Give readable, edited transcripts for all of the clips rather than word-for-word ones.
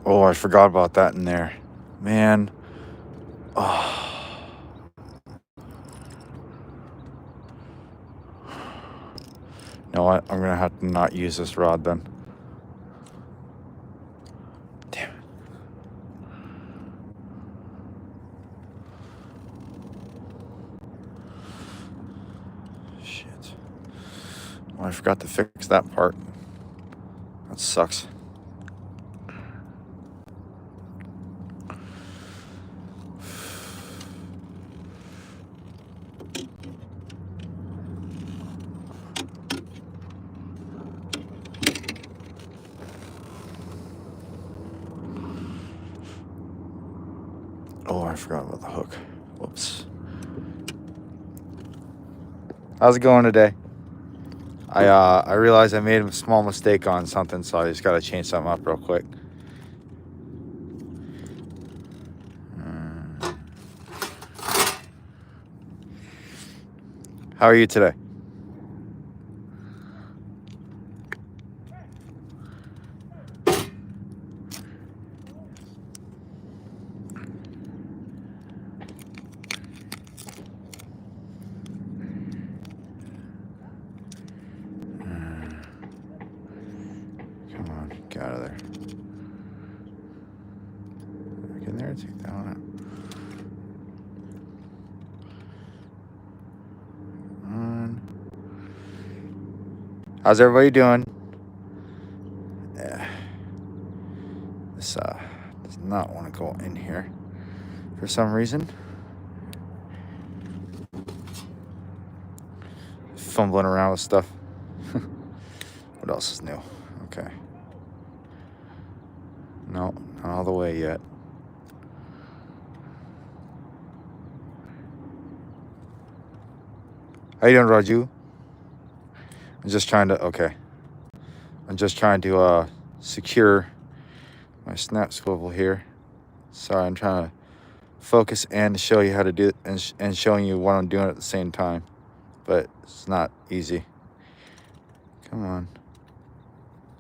Oh, I forgot about that in there. Man. Oh. You know what? I'm going to have to not use this rod then. Damn it. Shit. Well, I forgot to fix that part. That sucks. Oh, I forgot about the hook. Whoops. How's it going today? I realized I made a small mistake on something, so I just got to change something up real quick. How are you today? Come on, get out of there. Get in there and take that one out. How's everybody doing? This does not want to go in here for some reason. Fumbling around with stuff. What else is new? Okay. No, not all the way yet. How you doing, Raju? I'm just trying to secure my snap swivel here. Sorry, I'm trying to focus and show you how to do it and showing you what I'm doing at the same time. But it's not easy. Come on.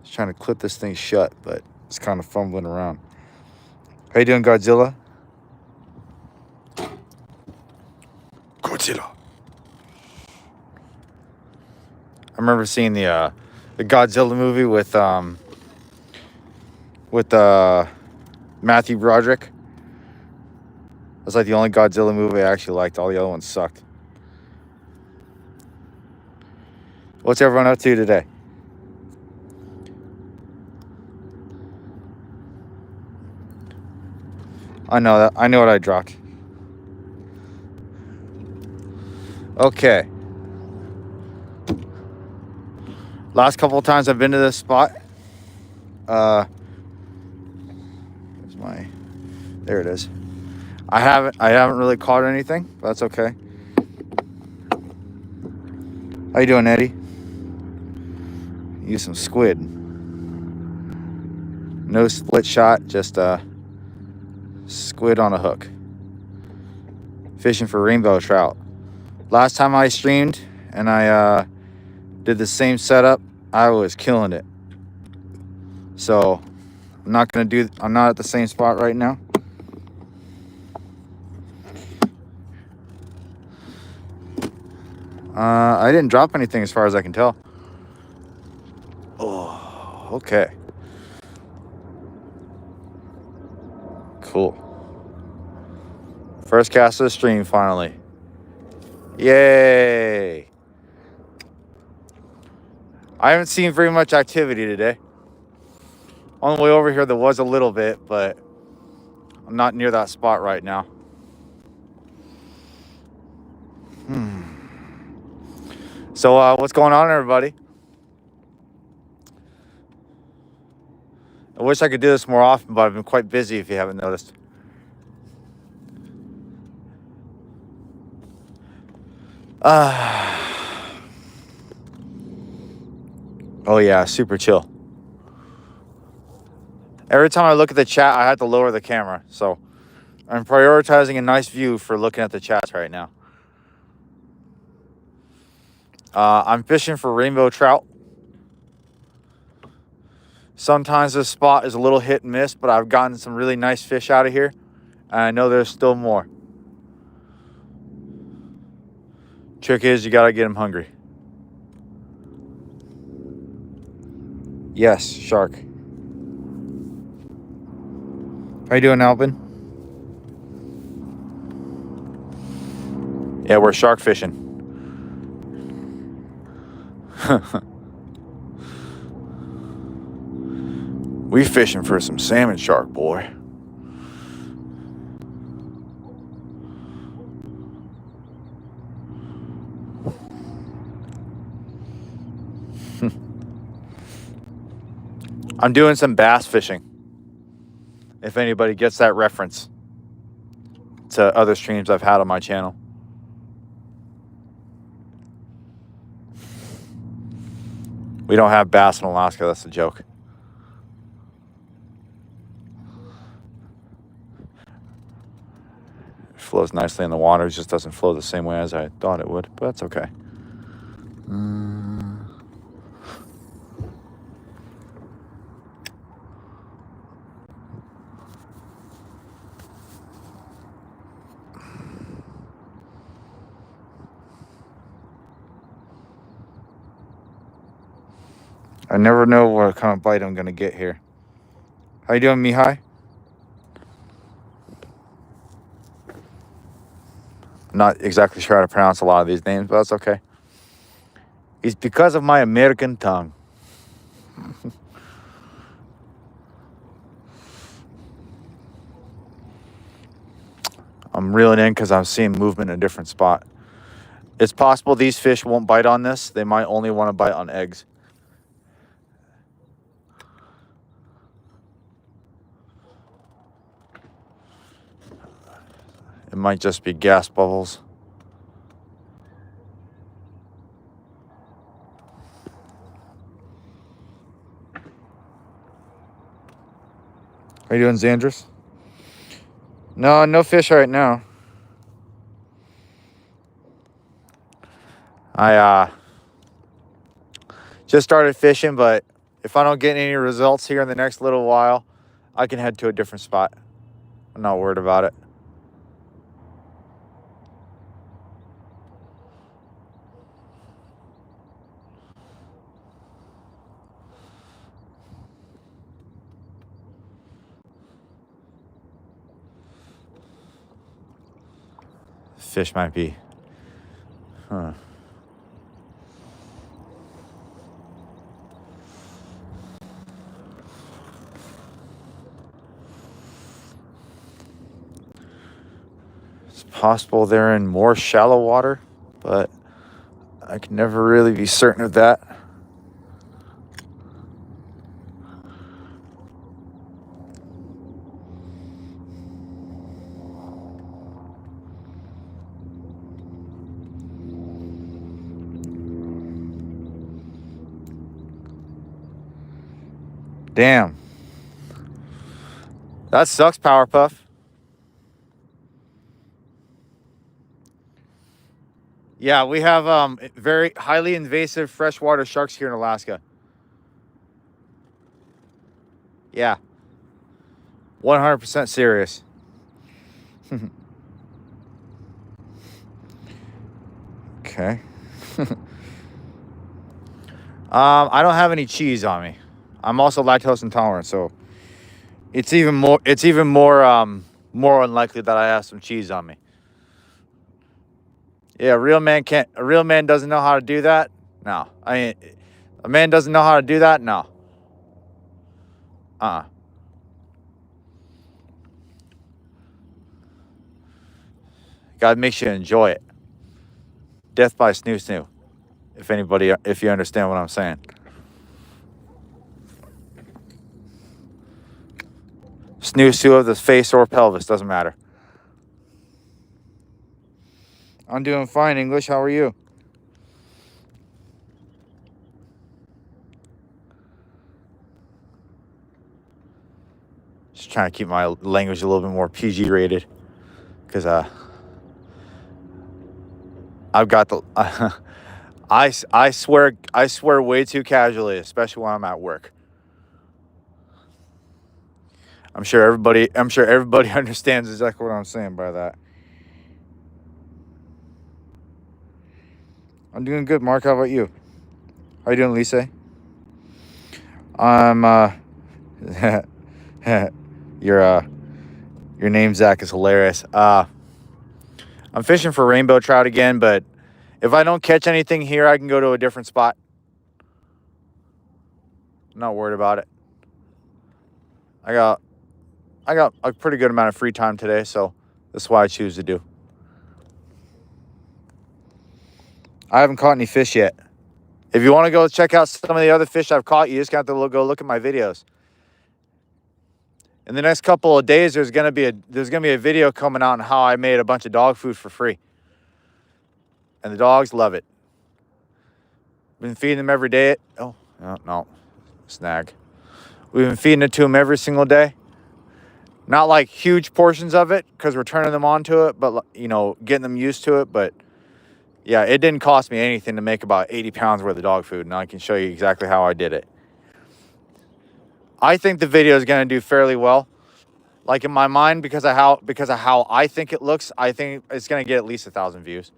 Just trying to clip this thing shut, but it's kind of fumbling around. How you doing, Godzilla? Godzilla. I remember seeing the Godzilla movie with Matthew Broderick. That's like the only Godzilla movie I actually liked. All the other ones sucked. What's everyone up to today? I know that. I know what I dropped. Okay. Last couple of times I've been to this spot. There's my. There it is. I haven't really caught anything, but that's okay. How you doing, Eddie? Use some squid. No split shot, just squid on a hook. Fishing for rainbow trout. Last time I streamed and I did the same setup, I was killing it. So I'm not at the same spot right now. I didn't drop anything as far as I can tell. Oh, okay. Cool. First cast of the stream, finally. Yay! I haven't seen very much activity today. On the way over here, there was a little bit, but I'm not near that spot right now. So, what's going on, everybody? I wish I could do this more often, but I've been quite busy, if you haven't noticed. Oh yeah, super chill. Every time I look at the chat, I have to lower the camera. So I'm prioritizing a nice view for looking at the chats right now. I'm fishing for rainbow trout. Sometimes this spot is a little hit and miss, but I've gotten some really nice fish out of here. And I know there's still more. Trick is you gotta get them hungry. Yes, shark. How you doing, Alvin? Yeah, we're shark fishing. We fishing for some salmon shark, boy. I'm doing some bass fishing. If anybody gets that reference to other streams I've had on my channel. We don't have bass in Alaska, that's a joke. It flows nicely in the water, it just doesn't flow the same way as I thought it would, but that's okay. I never know what kind of bite I'm going to get here. How you doing, Mihai? I'm not exactly sure how to pronounce a lot of these names, but that's okay. It's because of my American tongue. I'm reeling in because I'm seeing movement in a different spot. It's possible these fish won't bite on this. They might only want to bite on eggs. It might just be gas bubbles. How you doing, Xandris? No fish right now. I just started fishing, but if I don't get any results here in the next little while, I can head to a different spot. I'm not worried about it. Fish might be. It's possible they're in more shallow water, but I can never really be certain of that. Damn. That sucks, Powerpuff. Yeah, we have very highly invasive freshwater sharks here in Alaska. Yeah. 100% serious. Okay. I don't have any cheese on me. I'm also lactose intolerant, so it's even more more unlikely that I have some cheese on me. Yeah, a real man doesn't know how to do that? No. I mean, a man doesn't know how to do that? No. God makes you enjoy it. Death by snoo snoo. If you understand what I'm saying. Snoo snoo of the face or pelvis, doesn't matter. I'm doing fine, English. How are you? Just trying to keep my language a little bit more PG rated. Because I've got the... I swear way too casually, especially when I'm at work. I'm sure everybody understands exactly what I'm saying by that. I'm doing good, Mark. How about you? How you doing, Lisa? I'm your name, Zach, is hilarious. I'm fishing for rainbow trout again, but if I don't catch anything here, I can go to a different spot. I'm not worried about it. I got a pretty good amount of free time today, so that's why I choose to do. I haven't caught any fish yet. If you want to go check out some of the other fish I've caught, you just got to go look at my videos. In the next couple of days, there's gonna be a video coming out on how I made a bunch of dog food for free, and the dogs love it. Been feeding them every day. Oh no, snag. We've been feeding it to them every single day. Not like huge portions of it because we're turning them onto it, but you know, getting them used to it. But yeah, it didn't cost me anything to make about 80 pounds worth of dog food, and I can show you exactly how I did it. I think the video is going to do fairly well. Like in my mind, because of how I think it looks, I think it's going to get at least 1,000 views.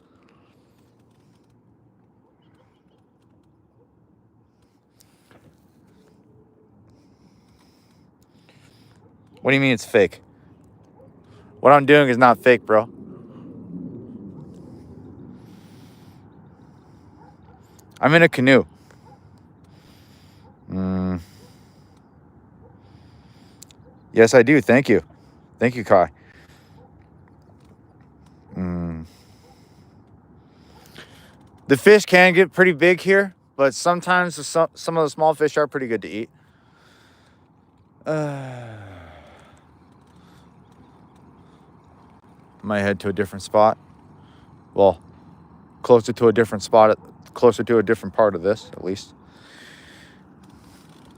What do you mean it's fake? What I'm doing is not fake, bro. I'm in a canoe. Yes, I do. Thank you. Thank you, Kai. The fish can get pretty big here, but sometimes some of the small fish are pretty good to eat. Might head to a different spot. Well, closer to a different spot, closer to a different part of this, at least.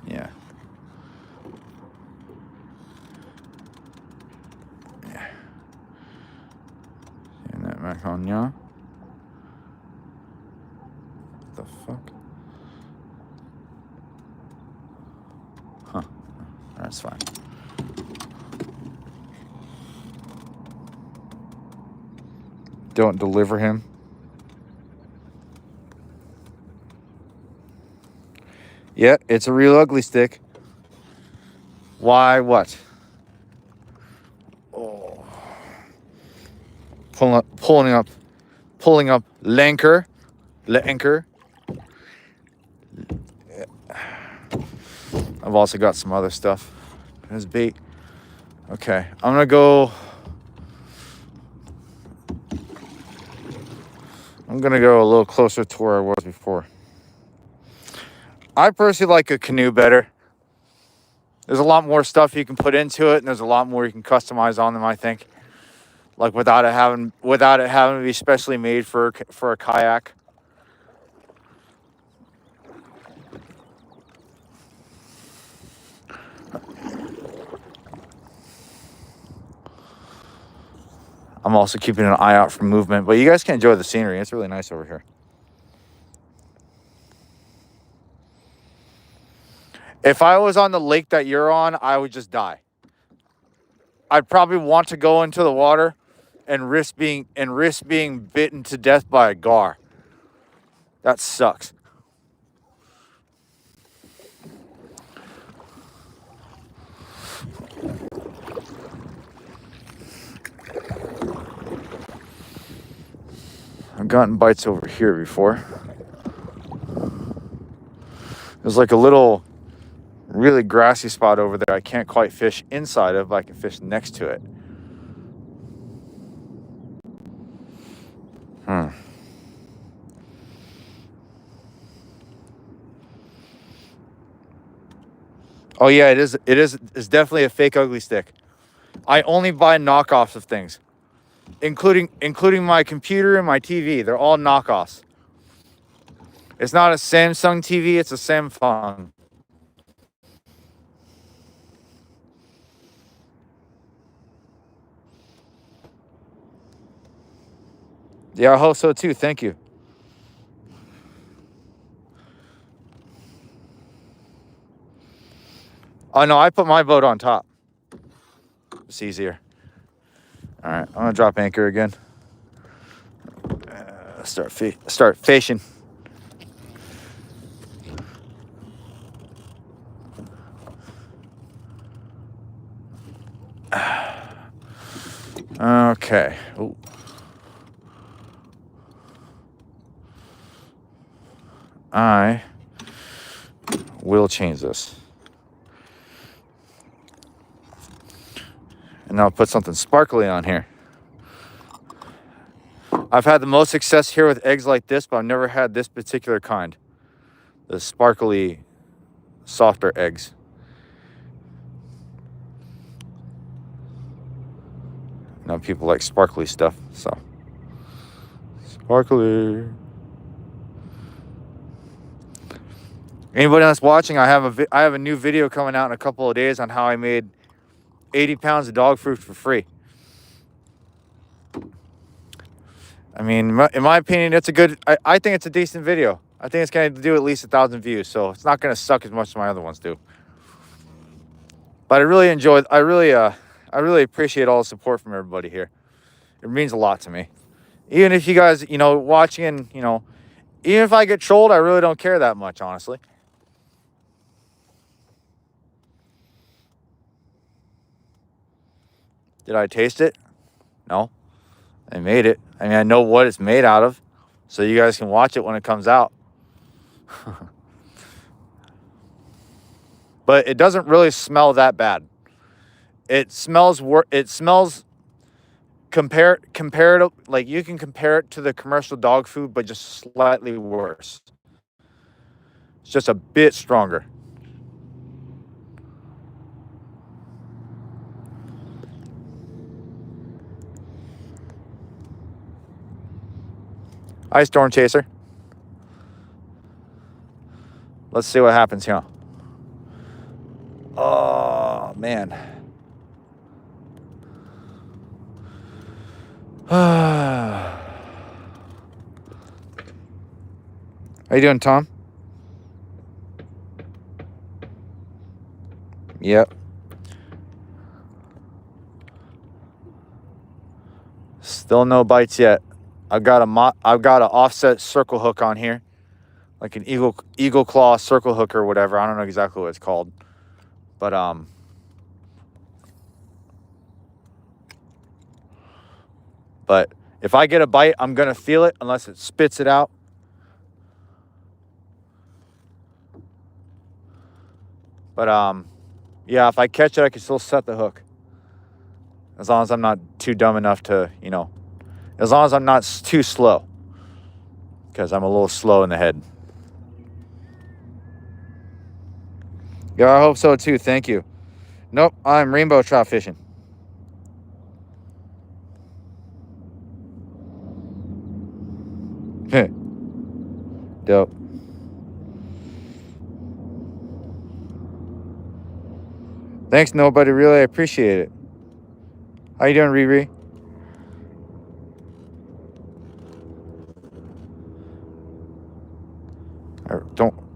Yeah. And that back on, yeah. What the fuck? Huh. That's fine. Don't deliver him. Yeah, it's a real ugly stick. Why? What? Oh. Pulling up Lanker. I've also got some other stuff as bait. Okay, I'm gonna go a little closer to where I was before. I personally like a canoe better. There's a lot more stuff you can put into it, and there's a lot more you can customize on them, I think. Like without it having to be specially made for a kayak. I'm also keeping an eye out for movement, but you guys can enjoy the scenery. It's really nice over here. If I was on the lake that you're on, I would just die. I'd probably want to go into the water and risk being bitten to death by a gar. That sucks. I've gotten bites over here before. There's like a little really grassy spot over there I can't quite fish inside of, but I can fish next to it. Oh yeah, it's definitely a fake ugly stick. I only buy knockoffs of things. Including my computer and my TV. They're all knockoffs. It's not a Samsung TV, it's a Samsung. Yeah, I hope so too. Thank you. Oh no, I put my boat on top. It's easier. All right, I'm gonna drop anchor again. Start fishing. Okay. Ooh. I will change this. And I'll put something sparkly on here. I've had the most success here with eggs like this, but I've never had this particular kind. The sparkly, softer eggs. You know, people like sparkly stuff, so. Sparkly. Anybody that's watching, I have a new video coming out in a couple of days on how I made 80 pounds of dog food for free. I mean, in my opinion, it's a good, I think it's a decent video. I think it's going to do at least 1,000 views, so it's not going to suck as much as my other ones do. But I really enjoyed, I really appreciate all the support from everybody here. It means a lot to me. Even if you guys, you know, watching and, you know, even if I get trolled, I really don't care that much, honestly. Did I taste it? No. I made it. I mean, I know what it's made out of, so you guys can watch it when it comes out. But it doesn't really smell that bad. It smells comparative, like you can compare it to the commercial dog food, but just slightly worse. It's just a bit stronger. Hi, Storm Chaser. Let's see what happens here. Oh, man. How you doing, Tom? Yep. Still no bites yet. I've got an offset circle hook on here, like an eagle claw circle hook or whatever. I don't know exactly what it's called, but if I get a bite, I'm gonna feel it unless it spits it out. But yeah, if I catch it, I can still set the hook, as long as I'm not too dumb enough to, you know, as long as I'm not too slow, because I'm a little slow in the head. Yeah, I hope so too. Thank you. Nope, I'm rainbow trout fishing. Dope. Thanks, nobody. Really, I appreciate it. How you doing, Riri?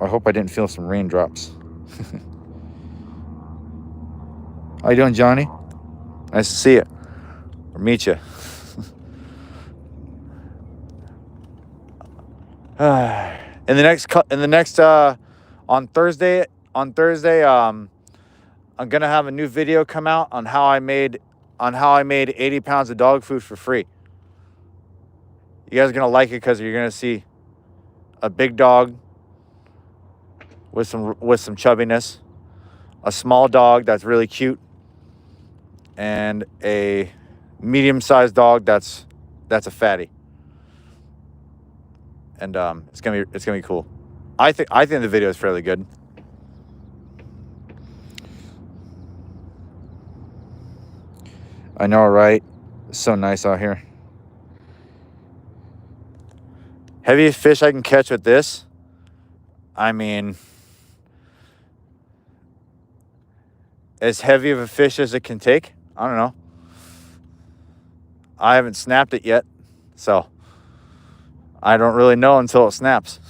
I hope I didn't feel some raindrops. How you doing, Johnny? Nice to see you or meet you. On Thursday, I'm gonna have a new video come out on how I made 80 pounds of dog food for free. You guys are gonna like it because you're gonna see a big dog with some chubbiness, a small dog that's really cute, and a medium-sized dog that's a fatty. And it's gonna be cool. I think the video is fairly good. I know, right? It's so nice out here. Heaviest fish I can catch with this, I mean, as heavy of a fish as it can take. I don't know. I haven't snapped it yet, so I don't really know until it snaps.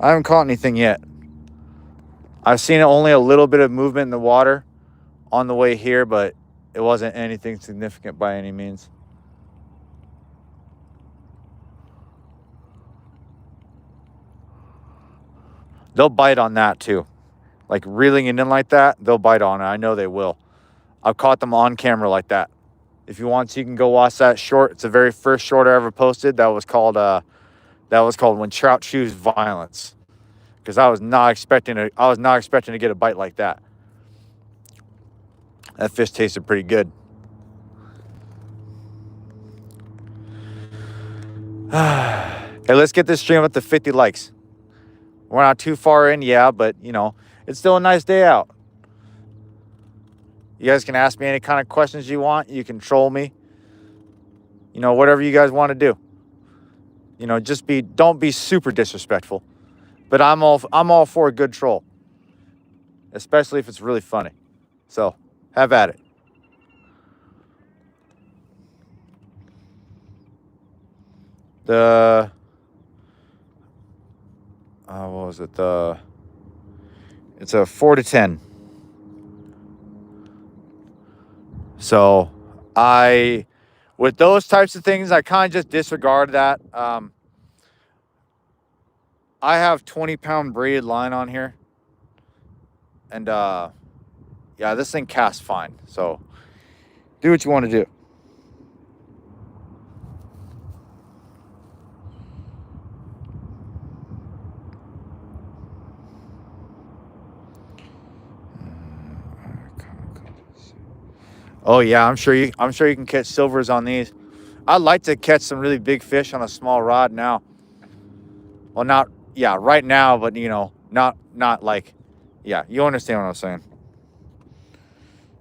I haven't caught anything yet. I've seen only a little bit of movement in the water on the way here, but it wasn't anything significant by any means. They'll bite on that too. Like reeling it in like that, they'll bite on it. I know they will. I've caught them on camera like that. If you want to, you can go watch that short. It's the very first short I ever posted. That was called When Trout Choose Violence. Because I was not expecting to get a bite like that. That fish tasted pretty good. Hey, let's get this stream up to 50 likes. We're not too far in, yeah, but you know, it's still a nice day out. You guys can ask me any kind of questions you want. You can troll me. You know, whatever you guys want to do. You know, don't be super disrespectful. But I'm all for a good troll. Especially if it's really funny. So, have at it. What was it? It's a 4 to 10. So, with those types of things, I kind of just disregard that. I have 20-pound braided line on here. And, yeah, this thing casts fine. So, do what you want to do. Oh yeah, I'm sure you can catch silvers on these. I'd like to catch some really big fish on a small rod now. Well, right now, but you know, not like, yeah, you understand what I'm saying.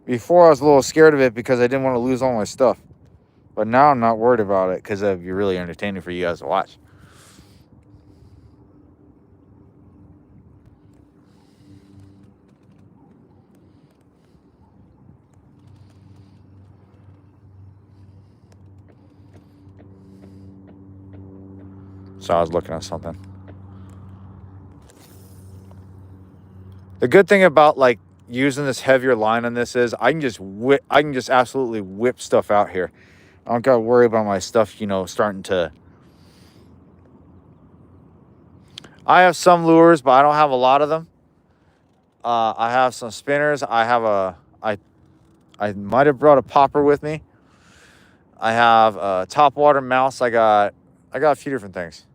Before I was a little scared of it because I didn't want to lose all my stuff. But now I'm not worried about it because it'd be really entertaining for you guys to watch. So I was looking at something. The good thing about like using this heavier line on this is I can just absolutely whip stuff out here. I don't gotta worry about my stuff, you know, starting to. I have some lures, but I don't have a lot of them. I have some spinners. I might have brought a popper with me. I have a topwater mouse. I got a few different things.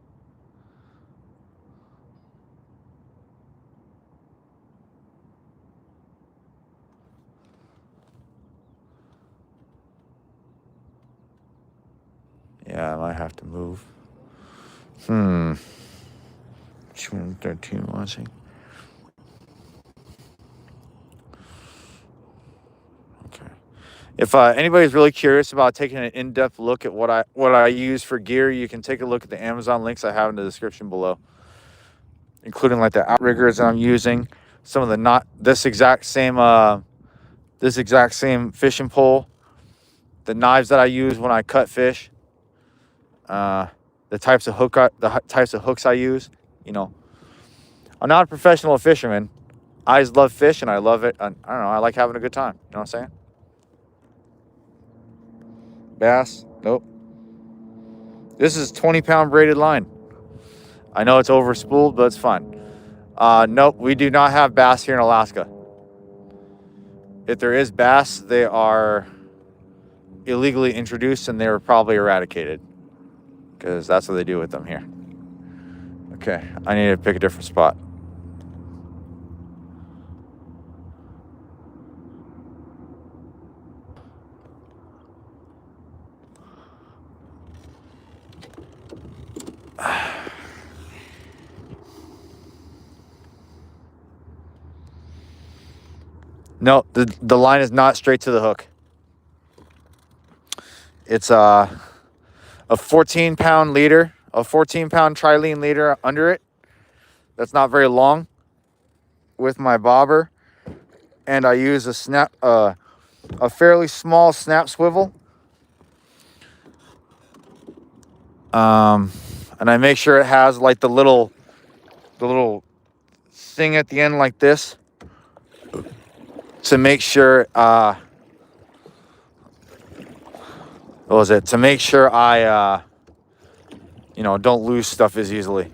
Yeah, I might have to move. 213 watching. Okay. If anybody's really curious about taking an in-depth look at what I use for gear, you can take a look at the Amazon links I have in the description below, including like the Outriggers that I'm using, some of the this exact same fishing pole, the knives that I use when I cut fish. The types of hooks I use. You know, I'm not a professional fisherman. I just love fish and I love it. I don't know. I like having a good time. You know what I'm saying? Bass? Nope. This is 20-pound braided line. I know it's over spooled, but it's fine. Nope, we do not have bass here in Alaska. If there is bass, they are illegally introduced and they were probably eradicated. Because that's what they do with them here. Okay, I need to pick a different spot. No, the line is not straight to the hook. It's a 14-pound leader, a 14-pound trilene leader under it. That's not very long with my bobber. And I use a fairly small snap swivel. And I make sure it has like the little the little thing at the end like this to make sure, what was it? To make sure I, you know, don't lose stuff as easily.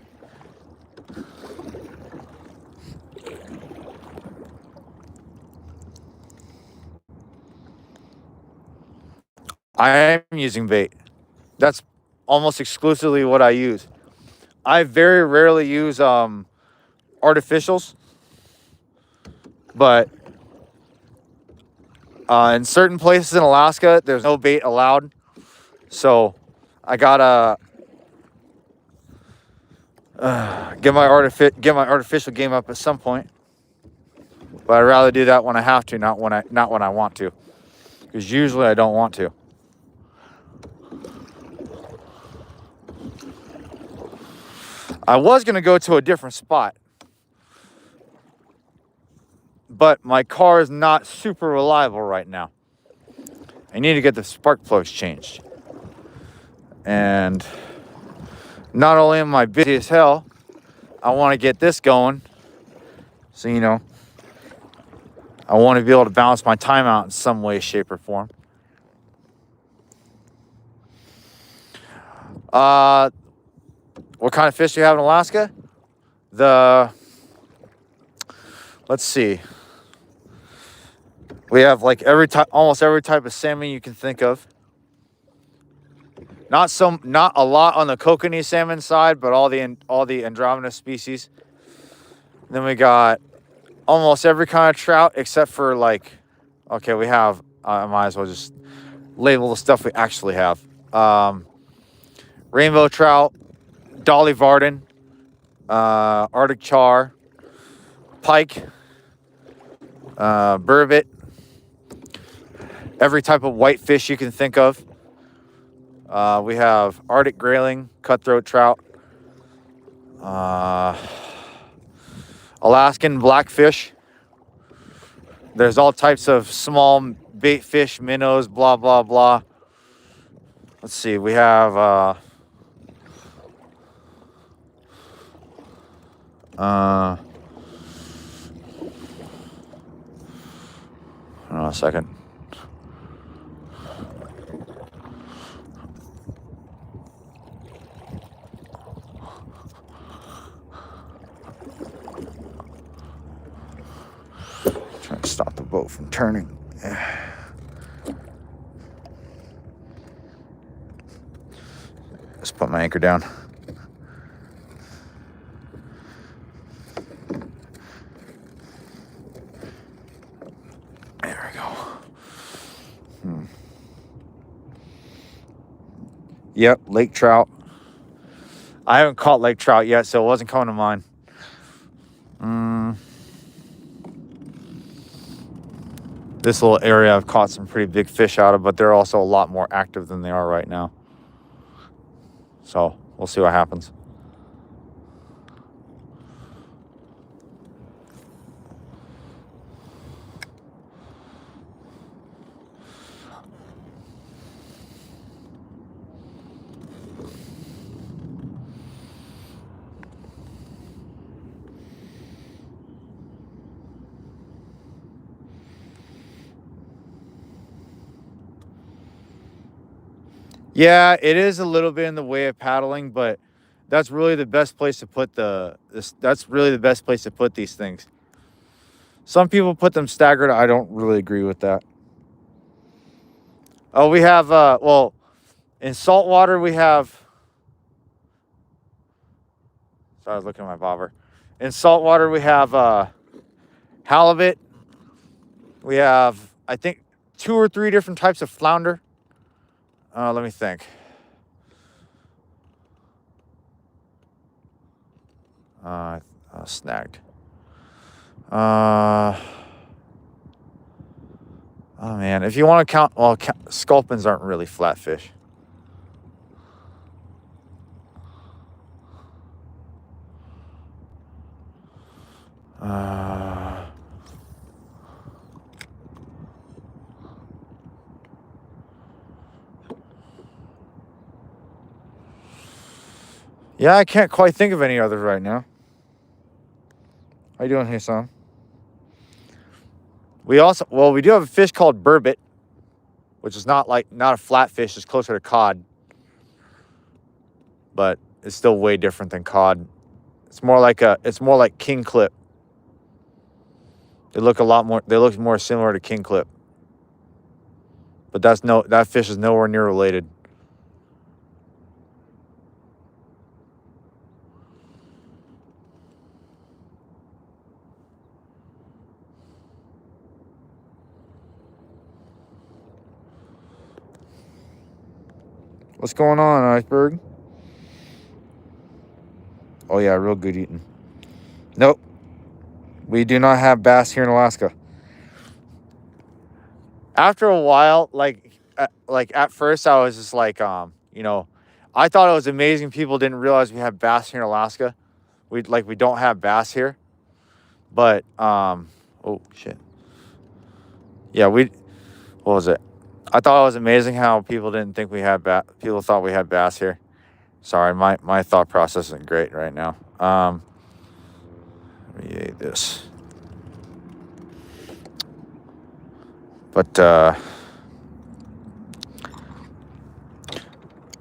I am using bait. That's almost exclusively what I use. I very rarely use artificials, but in certain places in Alaska, there's no bait allowed. So I gotta get my artificial game up at some point. But I'd rather do that when I have to, not when I want to, because usually I don't want to. I was gonna go to a different spot, but my car is not super reliable right now. I need to get the spark plugs changed. And not only am I busy as hell, I want to get this going. So, you know, I want to be able to balance my time out in some way, shape, or form. What kind of fish do you have in Alaska? Let's see. We have like almost every type of salmon you can think of. Not a lot on the kokanee salmon side, but all the andromeda species. Then we got almost every kind of trout except for like, okay, we have. I might as well just label the stuff we actually have. Rainbow trout, dolly varden, Arctic char, pike, burbot, every type of whitefish you can think of. We have Arctic grayling, cutthroat trout, Alaskan blackfish. There's all types of small bait fish, minnows, blah, blah, blah. Let's see, we have hold on a second. Trying to stop the boat from turning. Let's put my anchor down. There we go. Yep, lake trout. I haven't caught lake trout yet, so it wasn't coming to mind. This little area I've caught some pretty big fish out of, but they're also a lot more active than they are right now. So we'll see what happens. Yeah, it is a little bit in the way of paddling, but that's really the best place to put that's really the best place to put these things. Some people put them staggered. I don't really agree with that. Oh, we have well, in saltwater we have. Sorry, I was looking at my bobber. In saltwater we have halibut. We have, I think, 2 or 3 different types of flounder. Let me think. Snagged. Oh man, if you want to count, well, sculpins aren't really flatfish. Yeah, I can't quite think of any others right now. How you doing, Hassan? We do have a fish called burbot, which is not a flat fish. It's closer to cod, but it's still way different than cod. It's more like king clip. They look more similar to king clip. But that fish is nowhere near related. What's going on, Iceberg? Oh yeah, real good eating. Nope. We do not have bass here in Alaska. After a while, like at first I was just like, I thought it was amazing people didn't realize we have bass here in Alaska. We don't have bass here. But oh shit. Yeah, what was it? I thought it was amazing how people didn't think we had people thought we had bass here. Sorry, my thought process isn't great right now. Let me eat this. But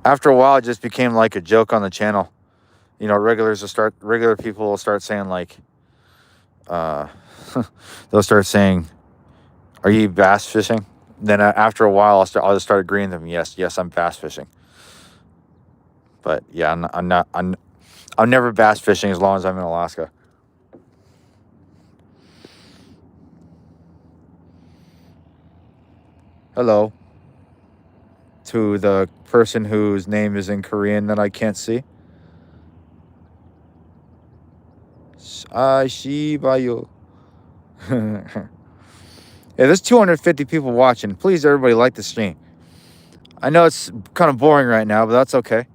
after a while, it just became like a joke on the channel. Regular people will start saying like, they'll start saying, "Are you bass fishing?" Then after a while, I'll just start agreeing with them. Yes, I'm bass fishing. But yeah, I'm never bass fishing as long as I'm in Alaska. Hello to the person whose name is in Korean that I can't see. Shibayo. Yeah, there's 250 people watching. Please, everybody, like the stream. I know it's kind of boring right now, but that's okay.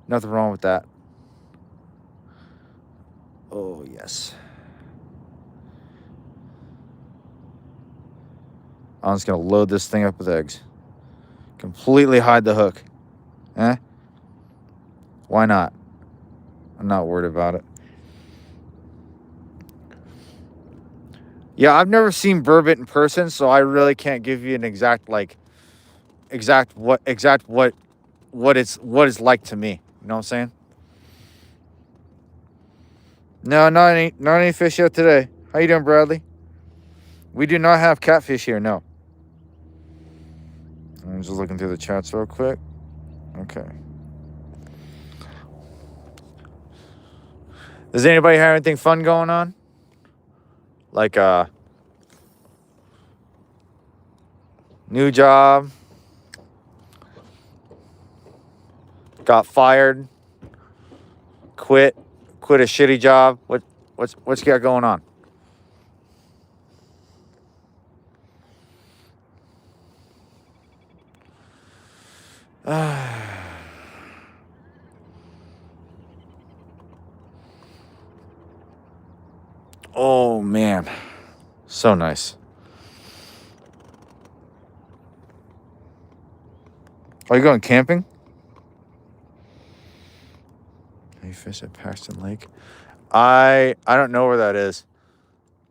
Nothing wrong with that. Oh, yes. I'm just going to load this thing up with eggs. Completely hide the hook. Why not? I'm not worried about it. Yeah, I've never seen burbot in person, so I really can't give you an exact what it's like to me. You know what I'm saying? No, not any fish yet today. How you doing, Bradley? We do not have catfish here, no. I'm just looking through the chats real quick. Okay. Does anybody have anything fun going on? Like new job, got fired, quit a shitty job. What's you got going on? Oh man, so nice. Are you going camping? You fish at Paxton Lake? I don't know where that is.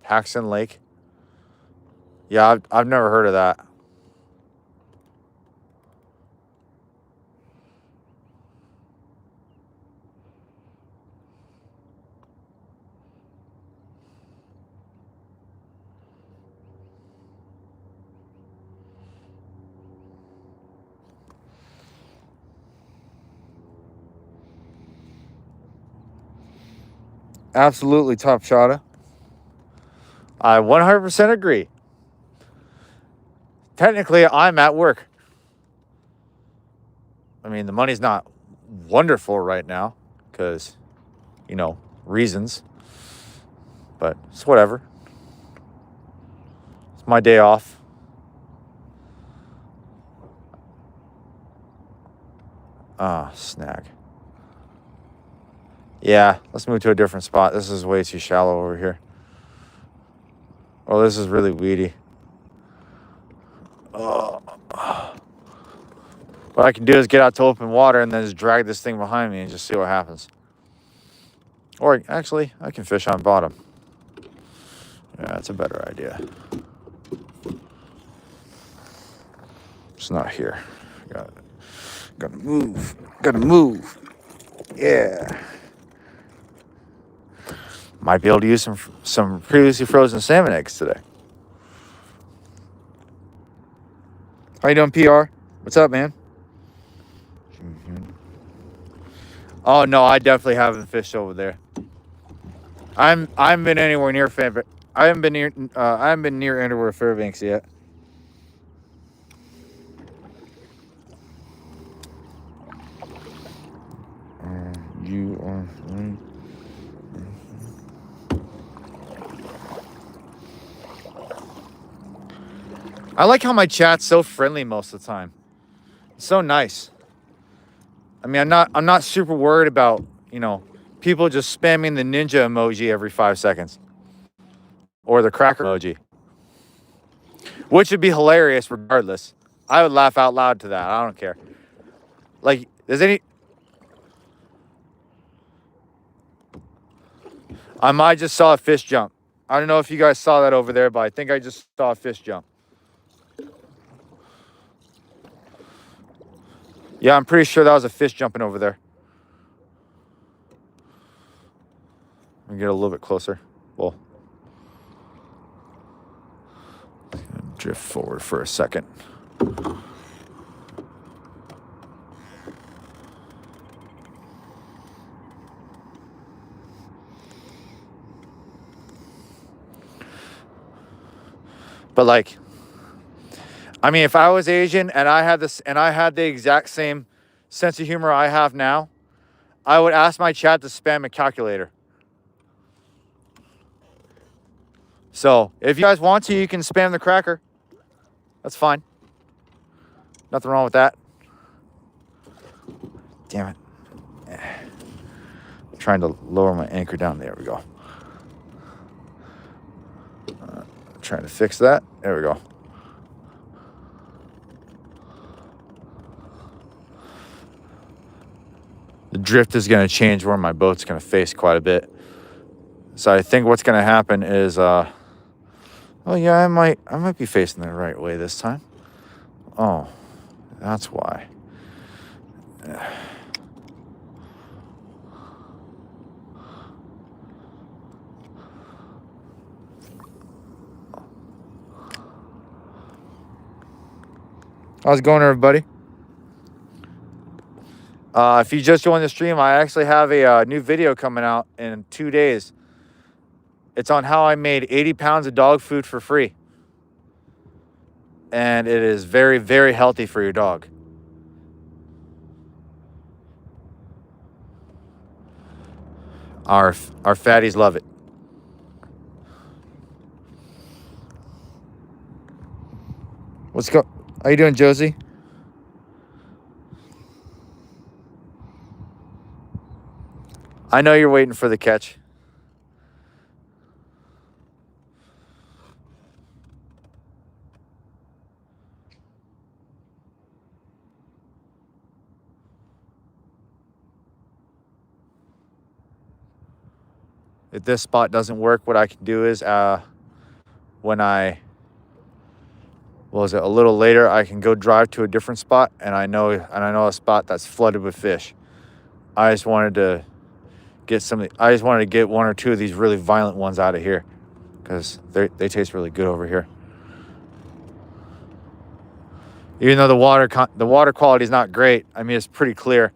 Paxton Lake? Yeah, I've never heard of that. Absolutely, Top Shotta. I 100% agree. Technically, I'm at work. I mean, the money's not wonderful right now because, reasons. But it's whatever. It's my day off. Snag. Yeah, let's move to a different spot. This is way too shallow over here. Oh, this is really weedy. What I can do is get out to open water and then just drag this thing behind me and just see what happens. Or actually, I can fish on bottom. Yeah, that's a better idea. It's not here. Gotta move. Gotta move. Yeah. Might be able to use some previously frozen salmon eggs today. How you doing, PR? What's up, man? Oh no, I definitely haven't fished over there. I haven't been anywhere near Fairbanks. I haven't been near anywhere Fairbanks yet. You are. I like how my chat's so friendly most of the time. It's so nice. I mean, I'm not super worried about, people just spamming the ninja emoji every 5 seconds. Or the cracker emoji. Which would be hilarious regardless. I would laugh out loud to that. I don't care. Like, I might just saw a fish jump. I don't know if you guys saw that over there, but I think I just saw a fish jump. Yeah, I'm pretty sure that was a fish jumping over there. Let me get a little bit closer. Well, drift forward for a second. But like, I mean, if I was Asian and I had the exact same sense of humor I have now, I would ask my chat to spam a calculator. So if you guys want to, you can spam the cracker. That's fine. Nothing wrong with that. Damn it. I'm trying to lower my anchor down. There we go. Trying to fix that. There we go. The drift is going to change where my boat's going to face quite a bit. So I think what's going to happen is, oh yeah, I might be facing the right way this time. Oh, that's why. How's it going, everybody? If you just joined the stream, I actually have a new video coming out in 2 days. It's on how I made 80 pounds of dog food for free. And it is very, very healthy for your dog. Our fatties love it. How you doing, Josie? I know you're waiting for the catch. If this spot doesn't work, what I can do is when a little later, I can go drive to a different spot, and I know a spot that's flooded with fish. I just wanted to get one or two of these really violent ones out of here because they taste really good over here. Even though the water quality is not great, I mean, it's pretty clear.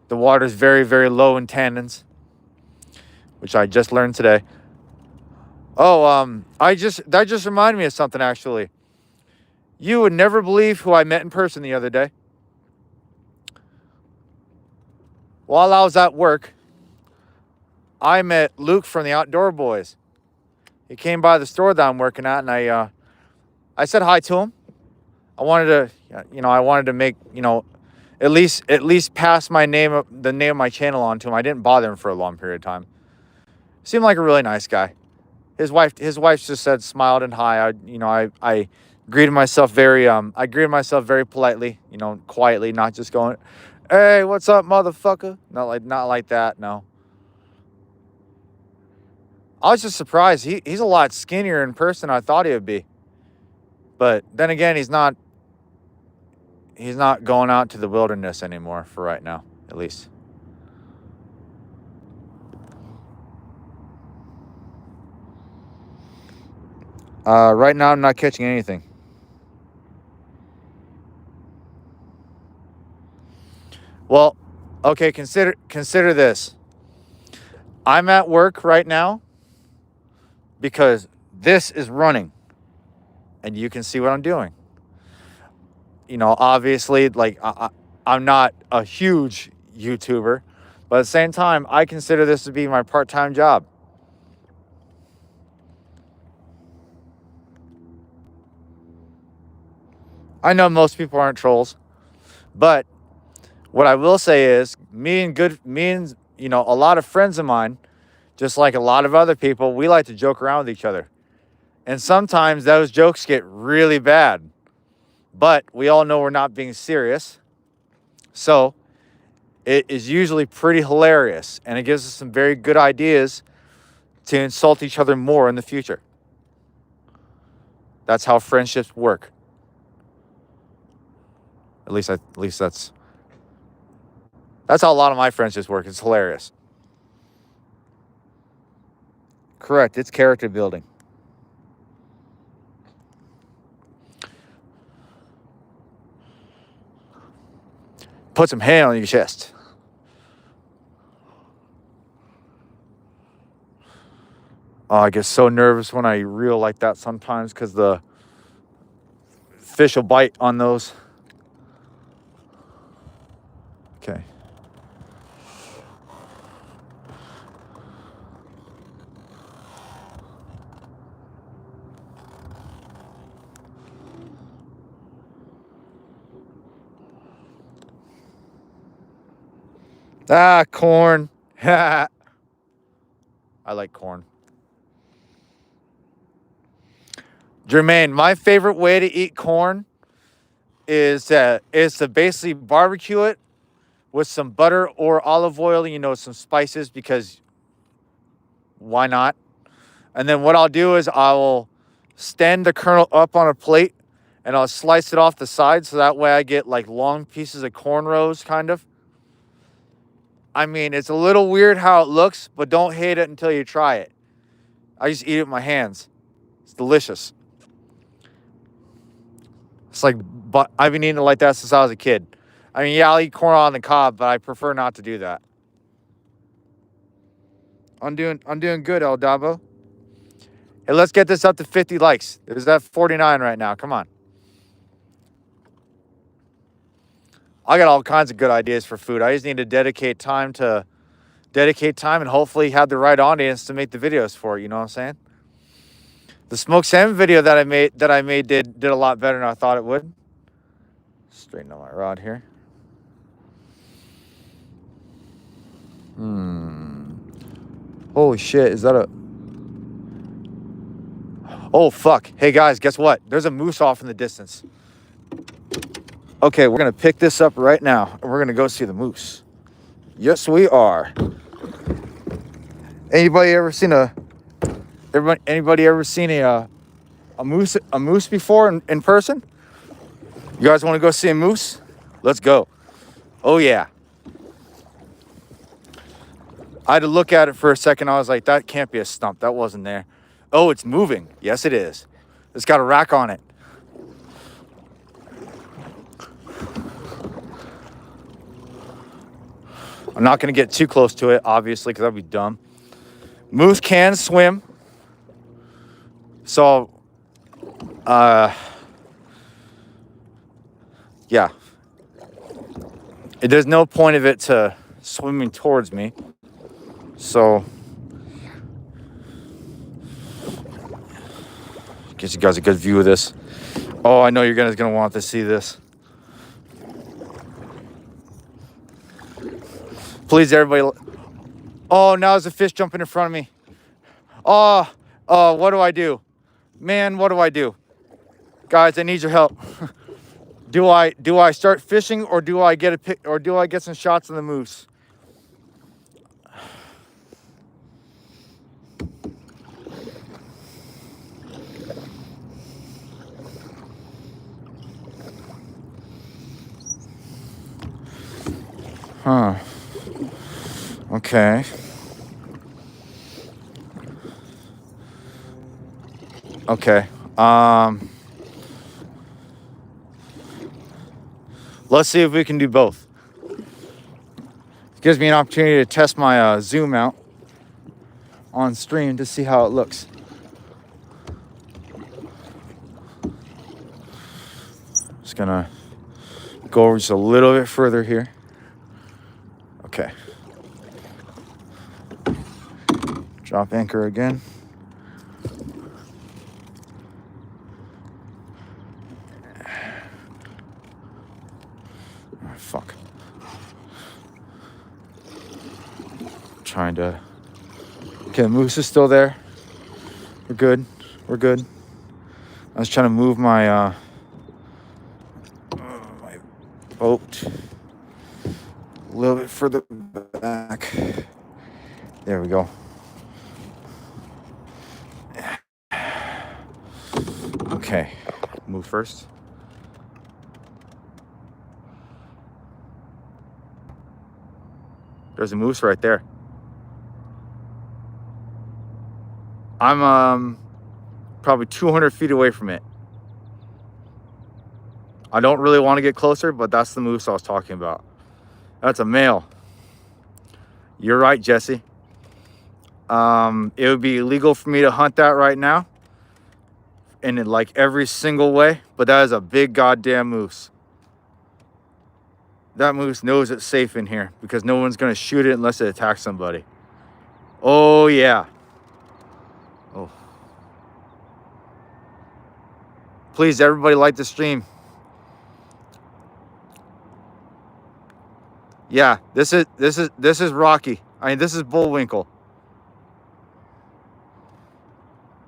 The water is very, very low in tannins, which I just learned today. Oh, that just reminded me of something, actually. You would never believe who I met in person the other day. While I was at work, I met Luke from the Outdoor Boys. He came by the store that I'm working at, and I said hi to him. I wanted to make, at least pass the name of my channel on to him. I didn't bother him for a long period of time. Seemed like a really nice guy. His wife just smiled and hi. I greeted myself very politely, quietly, not just going, "Hey, what's up, motherfucker?" Not like that, no. I was just surprised. He's a lot skinnier in person than I thought he would be. But then again, he's not going out to the wilderness anymore for right now, at least. Right now, I'm not catching anything. Well, okay, consider this. I'm at work right now because this is running, and you can see what I'm doing. You know, obviously, like, I'm not a huge YouTuber, but at the same time, I consider this to be my part-time job. I know most people aren't trolls, but what I will say is me and you know, a lot of friends of mine, just like a lot of other people, we like to joke around with each other. And sometimes those jokes get really bad, but we all know we're not being serious. So it is usually pretty hilarious, and it gives us some very good ideas to insult each other more in the future. That's how friendships work. At least that's how a lot of my friendships work. It's hilarious. Correct. It's character building. Put some hair on your chest. Oh, I get so nervous when I reel like that sometimes because the fish will bite on those. Okay. Ah, corn. I like corn. Jermaine, my favorite way to eat corn is to basically barbecue it with some butter or olive oil, you know, some spices, because why not? And then what I'll do is I will stand the kernel up on a plate and I'll slice it off the side so that way I get like long pieces of cornrows, kind of. I mean, it's a little weird how it looks, but don't hate it until you try it. I just eat it with my hands. It's delicious. It's like, but I've been eating it like that since I was a kid. I mean, yeah, I'll eat corn on the cob, but I prefer not to do that. I'm doing good, El Dabo. Hey, let's get this up to 50 likes. There's that 49 right now. Come on. I got all kinds of good ideas for food. I just need to dedicate time and hopefully have the right audience to make the videos for it. You know what I'm saying? The smoked salmon video that I made did a lot better than I thought it would. Straighten out my rod here. Holy shit, is that a... Oh, fuck. Hey, guys, guess what? There's a moose off in the distance. Okay, we're going to pick this up right now, and we're going to go see the moose. Yes, we are. Anybody ever seen a moose before in person? You guys want to go see a moose? Let's go. Oh, yeah. I had to look at it for a second. I was like, that can't be a stump. That wasn't there. Oh, it's moving. Yes, it is. It's got a rack on it. I'm not going to get too close to it, obviously, because that'd be dumb. Moose can swim. So, yeah. There's no point of it to swimming towards me. So, gives you guys a good view of this. Oh, I know you're guys gonna want to see this. Please, everybody. Oh, now there's a fish jumping in front of me. Oh, what do I do? Man, what do I do? Guys, I need your help. Do I start fishing or do I get some shots of the moose? Huh. Okay. Okay. Let's see if we can do both. It gives me an opportunity to test my zoom out on stream to see how it looks. Just gonna go over just a little bit further here. Okay. Drop anchor again. Oh, fuck. Trying to. Okay, the moose is still there. We're good. We're good. I was trying to move my my boat a little bit further back. There we go. Okay, move first. There's a moose right there. I'm probably 200 feet away from it. I don't really want to get closer, but that's the moose I was talking about. That's a male. You're right, Jesse. It would be illegal for me to hunt that right now in like every single way, but that is a big goddamn moose. That moose knows it's safe in here because no one's going to shoot it unless it attacks somebody. Oh, yeah. Oh. Please, everybody, like the stream. Yeah, this is Rocky. I mean, this is Bullwinkle.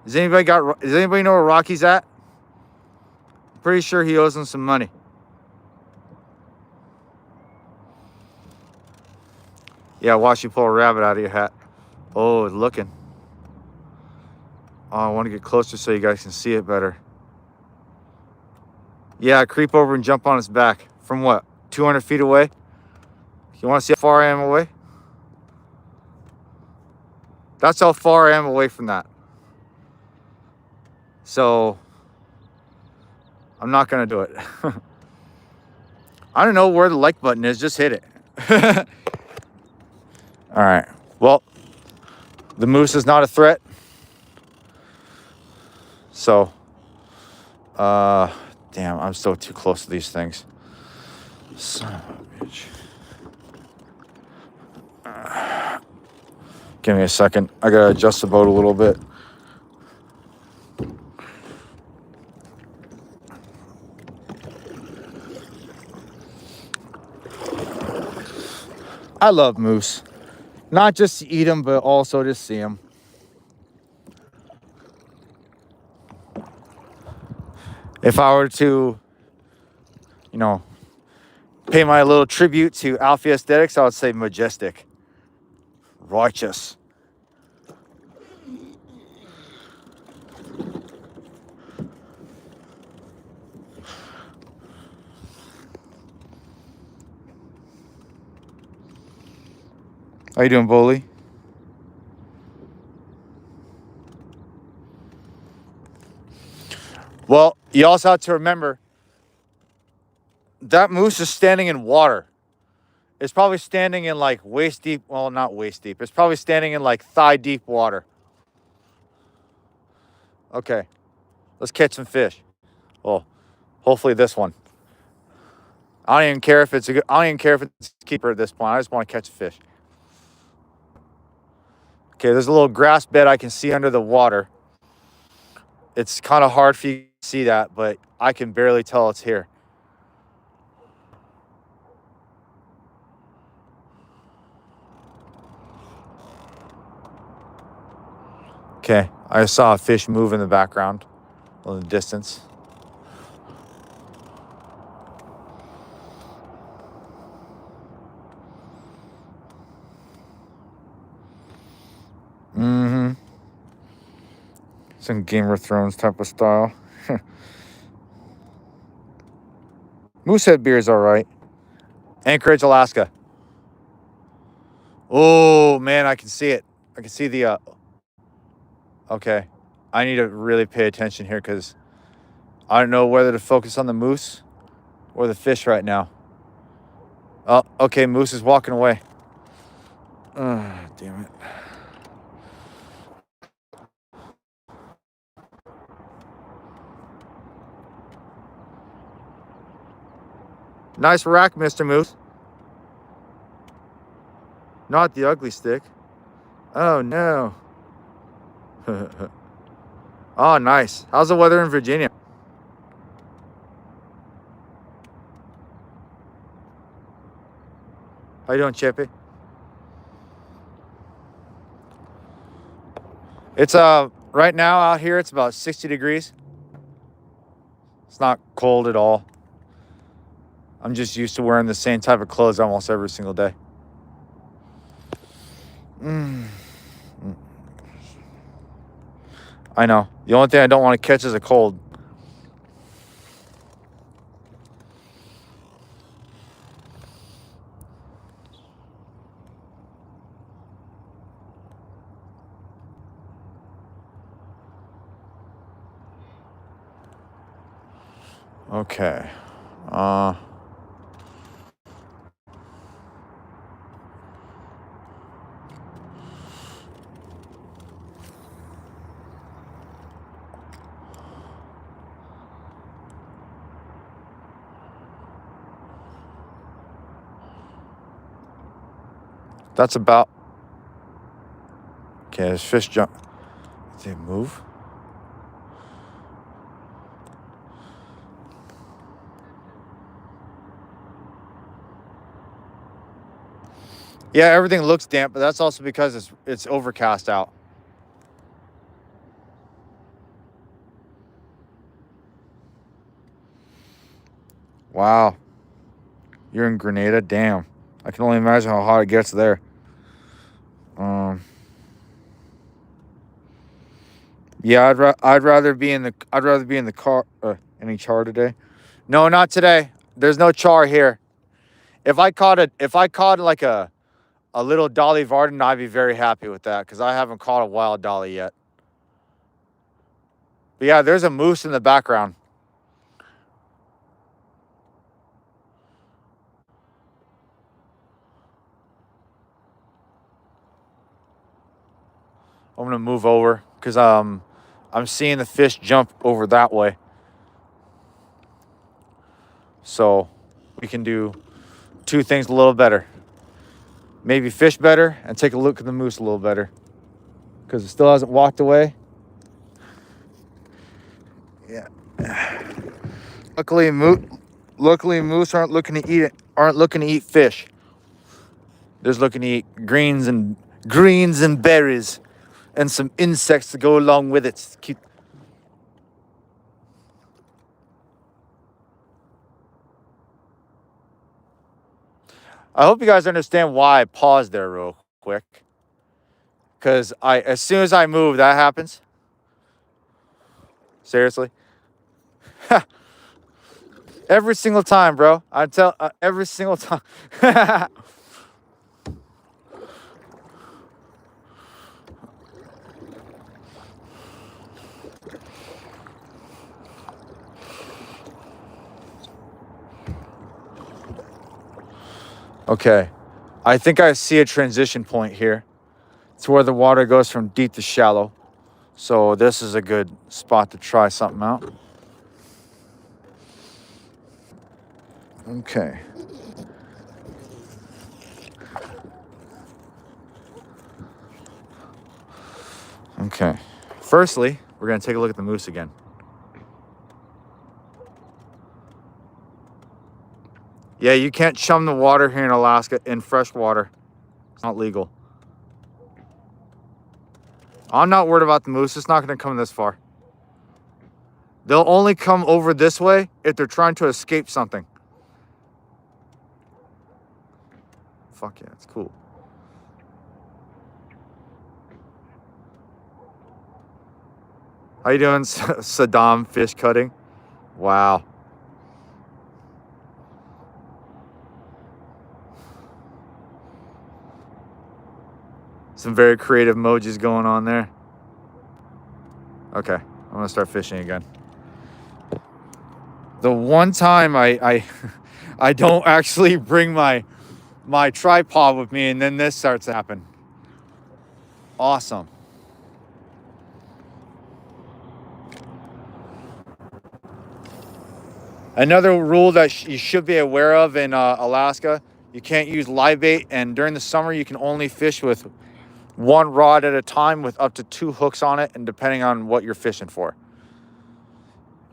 Does anybody know where Rocky's at? I'm pretty sure he owes him some money. Yeah, watch you pull a rabbit out of your hat. Oh, it's looking. Oh, I want to get closer so you guys can see it better. Yeah, creep over and jump on its back. From what? 200 feet away? You want to see how far I am away? That's how far I am away from that. So, I'm not going to do it. I don't know where the like button is. Just hit it. All right. Well, the moose is not a threat. So, damn, I'm still too close to these things. Son of a bitch. Give me a second. I gotta adjust the boat a little bit. I love moose. Not just to eat them, but also to see them. If I were to, you know, pay my little tribute to Alfie Aesthetics, I would say majestic. Righteous. How you doing, Bully? Well, you also have to remember that moose is standing in water. It's probably standing in like waist deep. Well, not waist deep. It's probably standing in like thigh deep water. Okay, let's catch some fish. Well, hopefully this one. I don't even care if it's I don't even care if it's a keeper at this point. I just want to catch a fish. Okay, there's a little grass bed I can see under the water. It's kind of hard for you to see that, but I can barely tell it's here. Okay, I saw a fish move in the background, in the distance. Mm-hmm. Some Game of Thrones type of style. Moosehead beer is all right. Anchorage, Alaska. Oh, man, I can see it. I can see the, okay. I need to really pay attention here because I don't know whether to focus on the moose or the fish right now. Oh, okay, moose is walking away. Damn it. Nice rack, Mr. Moose. Not the ugly stick. Oh, no. Oh, nice. How's the weather in Virginia? How you doing, Chippy? It's right now out here it's about 60 degrees. It's not cold at all. I'm just used to wearing the same type of clothes almost every single day. I know. The only thing I don't want to catch is a cold. Okay. That's about. Okay, this fish jump. Did they move? Yeah, everything looks damp, but that's also because it's overcast out. Wow. You're in Grenada? Damn. I can only imagine how hot it gets there. Yeah, I'd rather be in the car. Any char today? No, not today. There's no char here. If I caught like a little Dolly Varden, I'd be very happy with that because I haven't caught a wild Dolly yet. But yeah, there's a moose in the background. I'm gonna move over because I'm seeing the fish jump over that way. So we can do two things a little better. Maybe fish better and take a look at the moose a little better because it still hasn't walked away. Yeah. Luckily, moose aren't looking to eat fish. They're just looking to eat greens and berries and some insects to go along with it. Keep. I hope you guys understand why I paused there real quick. Because as soon as I move, that happens. Seriously. Every single time, bro. Every single time. Okay. I think I see a transition point here. It's where the water goes from deep to shallow. So this is a good spot to try something out. Okay. Okay. Firstly, we're going to take a look at the moose again. Yeah, you can't chum the water here in Alaska in fresh water. It's not legal. I'm not worried about the moose. It's not going to come this far. They'll only come over this way if they're trying to escape something. Fuck yeah, it's cool. How you doing, Saddam fish cutting? Wow. Some very creative emojis going on there. Okay, I'm gonna start fishing again. The one time I don't actually bring my tripod with me, and then this starts to happen. Awesome. Another rule that you should be aware of in Alaska, you can't use live bait, and during the summer you can only fish with one rod at a time with up to 2 hooks on it, and depending on what you're fishing for.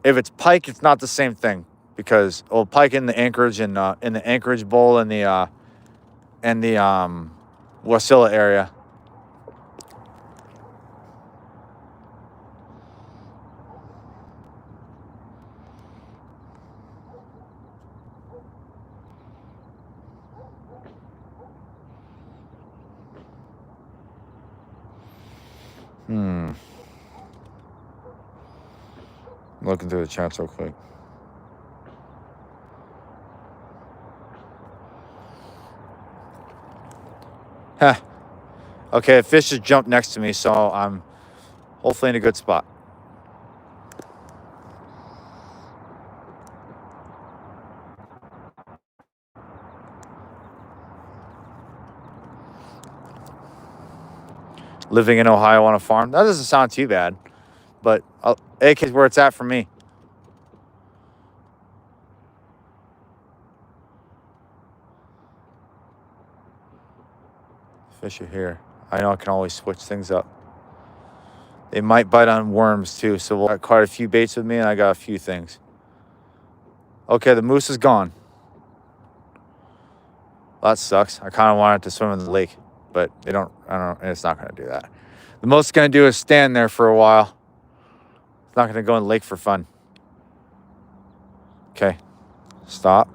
If it's pike, it's not the same thing, because pike in the anchorage and in the Anchorage Bowl and the Wasilla area. Looking through the chats real quick. Huh. Okay, a fish just jumped next to me, so I'm hopefully in a good spot. Living in Ohio on a farm. That doesn't sound too bad, but AK is where it's at for me. Fish are here. I know I can always switch things up. They might bite on worms too, so we'll got quite a few baits with me, and I got a few things. Okay, the moose is gone. Well, that sucks. I kind of wanted to swim in the lake, but they don't. I don't know. It's not going to do that. The most it's going to do is stand there for a while. It's not going to go in the lake for fun. Okay, stop.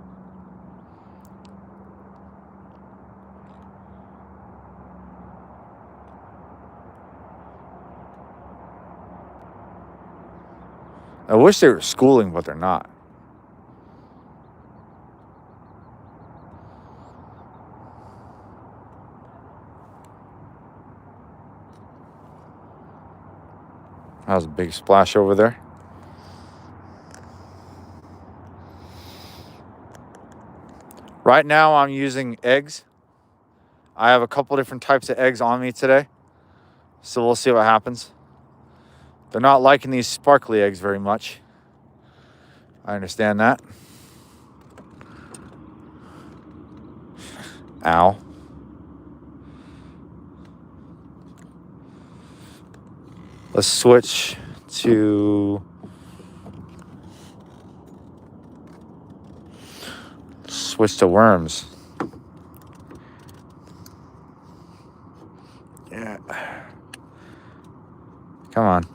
I wish they were schooling, but they're not. That was a big splash over there. Right now I'm using eggs. I have a couple different types of eggs on me today, so we'll see what happens. They're not liking these sparkly eggs very much. I understand that. Ow. Let's switch to worms. Yeah. Come on.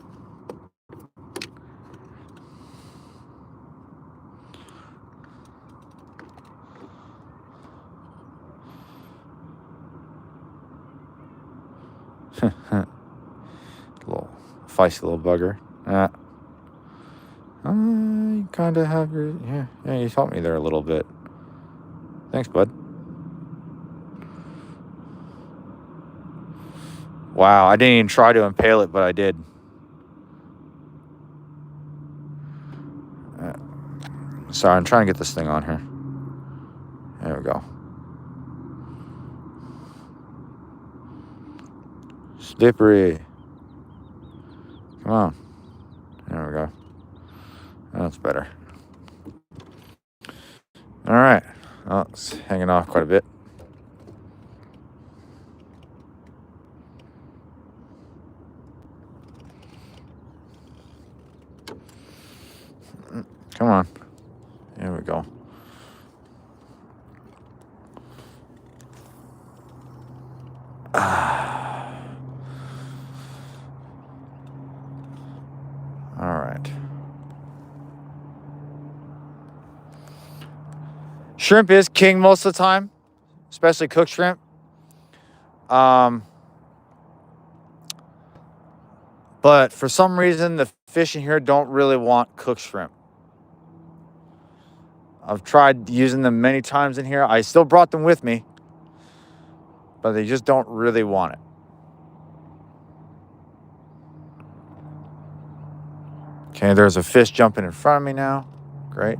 Little feisty little bugger. You kind of have your... Yeah, you helped me there a little bit. Thanks, bud. Wow, I didn't even try to impale it, but I did. Sorry, I'm trying to get this thing on here. There we go. Slippery. Come on. There we go. That's better. All right. Oh, it's hanging off quite a bit. Come on. There we go. All right. Shrimp is king most of the time, especially cooked shrimp. But for some reason, the fish in here don't really want cooked shrimp. I've tried using them many times in here. I still brought them with me, but they just don't really want it. Okay, there's a fish jumping in front of me now. Great.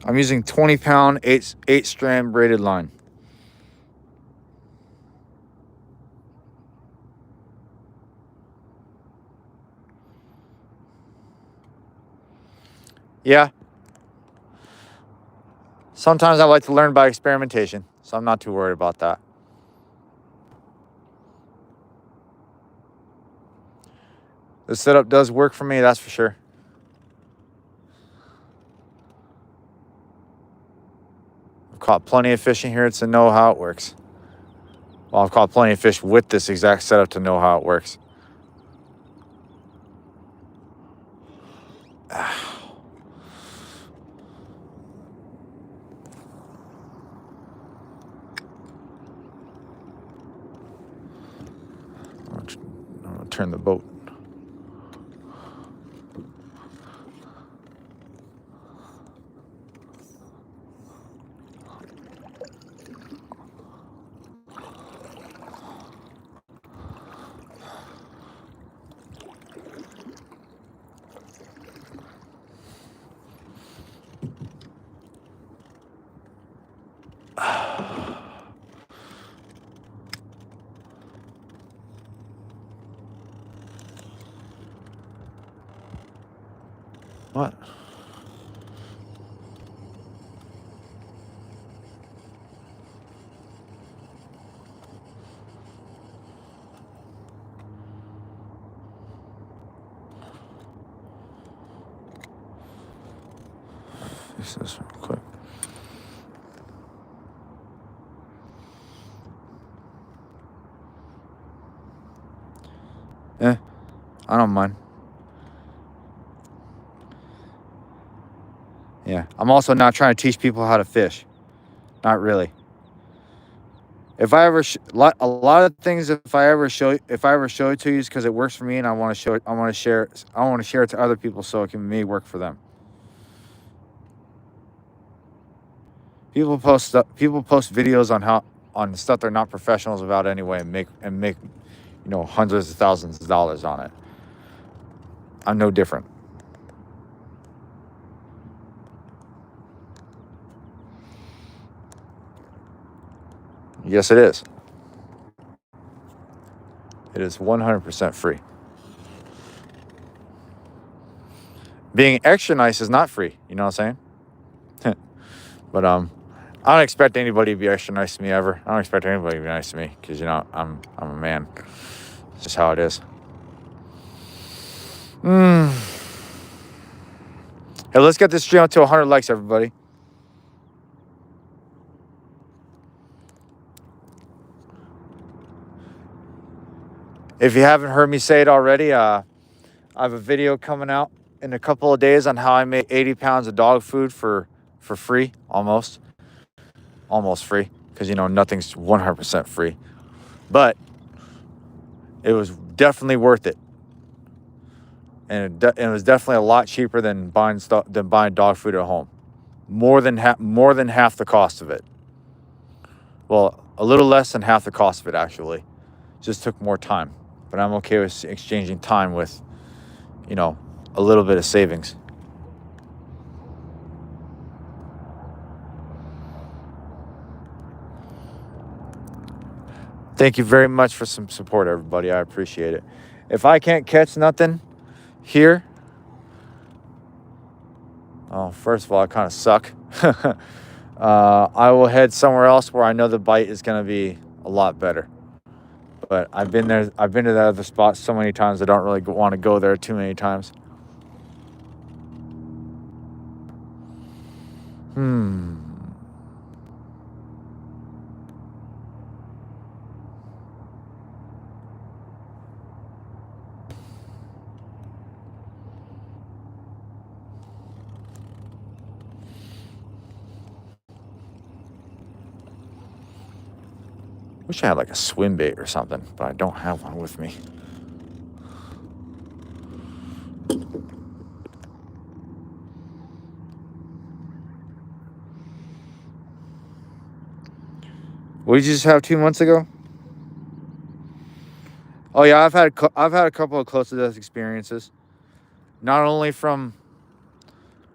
I'm using 20-pound, 8-strand braided line. Yeah. Sometimes I like to learn by experimentation, so I'm not too worried about that. The setup does work for me, that's for sure. I've caught plenty of fish in here to know how it works. Well, I've caught plenty of fish with this exact setup to know how it works. I'm gonna turn the boat. What? Fix this real quick. I don't mind. Yeah, I'm also not trying to teach people how to fish. Not really. If I ever a lot of things, if I ever show it to you, is because it works for me, and I want to show it. I want to share it to other people so it can may work for them. People post videos on stuff they're not professionals about anyway, and make hundreds of thousands of dollars on it. I'm no different. Yes, it is. It is 100% free. Being extra nice is not free. You know what I'm saying? But I don't expect anybody to be extra nice to me ever. I don't expect anybody to be nice to me because I'm a man. It's just how it is. Hey, let's get this stream up to 100 likes, everybody. If you haven't heard me say it already, I have a video coming out in a couple of days on how I made 80 pounds of dog food for free, almost free, because nothing's 100% free, but it was definitely worth it, and it was definitely a lot cheaper than buying dog food at home. More than half the cost of it. Well, a little less than half the cost of it, actually. Just took more time, but I'm okay with exchanging time with a little bit of savings. Thank you very much for some support, everybody. I appreciate it. If I can't catch nothing here, first of all, I kind of suck. I will head somewhere else where I know the bite is going to be a lot better. But I've been to that other spot so many times, I don't really want to go there too many times. Wish I had like a swim bait or something, but I don't have one with me. What did you just have 2 months ago? Oh yeah, I've had a couple of close to death experiences. Not only from,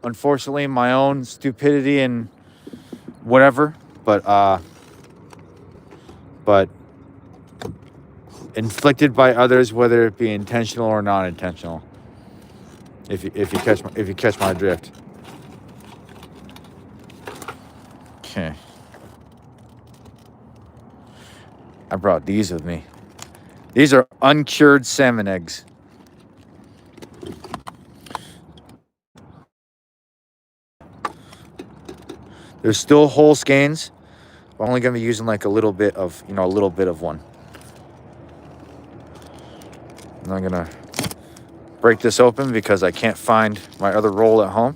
unfortunately, my own stupidity and whatever, but inflicted by others, whether it be intentional or not intentional. If you catch my drift. Okay. I brought these with me. These are uncured salmon eggs. There's still whole skeins. I'm only gonna be using like a little bit of one. I'm not gonna break this open because I can't find my other roll at home.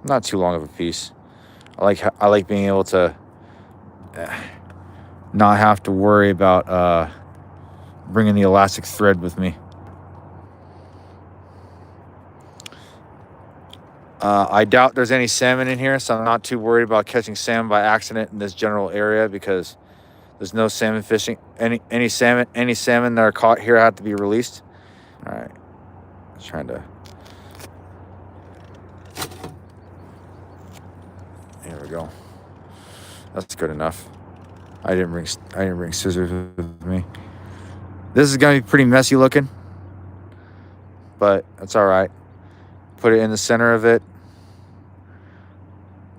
Not too long of a piece. I like being able to not have to worry about bringing the elastic thread with me. I doubt there's any salmon in here, so I'm not too worried about catching salmon by accident in this general area because there's no salmon fishing. Any salmon that are caught here have to be released. All right, just trying to. There we go. That's good enough. I didn't bring scissors with me. This is gonna be pretty messy looking, but that's all right. Put it in the center of it.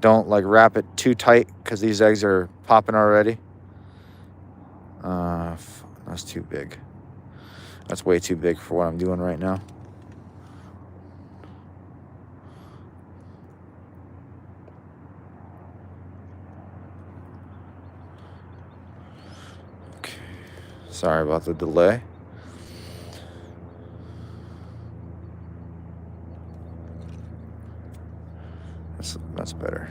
Don't like wrap it too tight because these eggs are popping already. That's too big. That's way too big for what I'm doing right now. Okay. Sorry about the delay. That's better.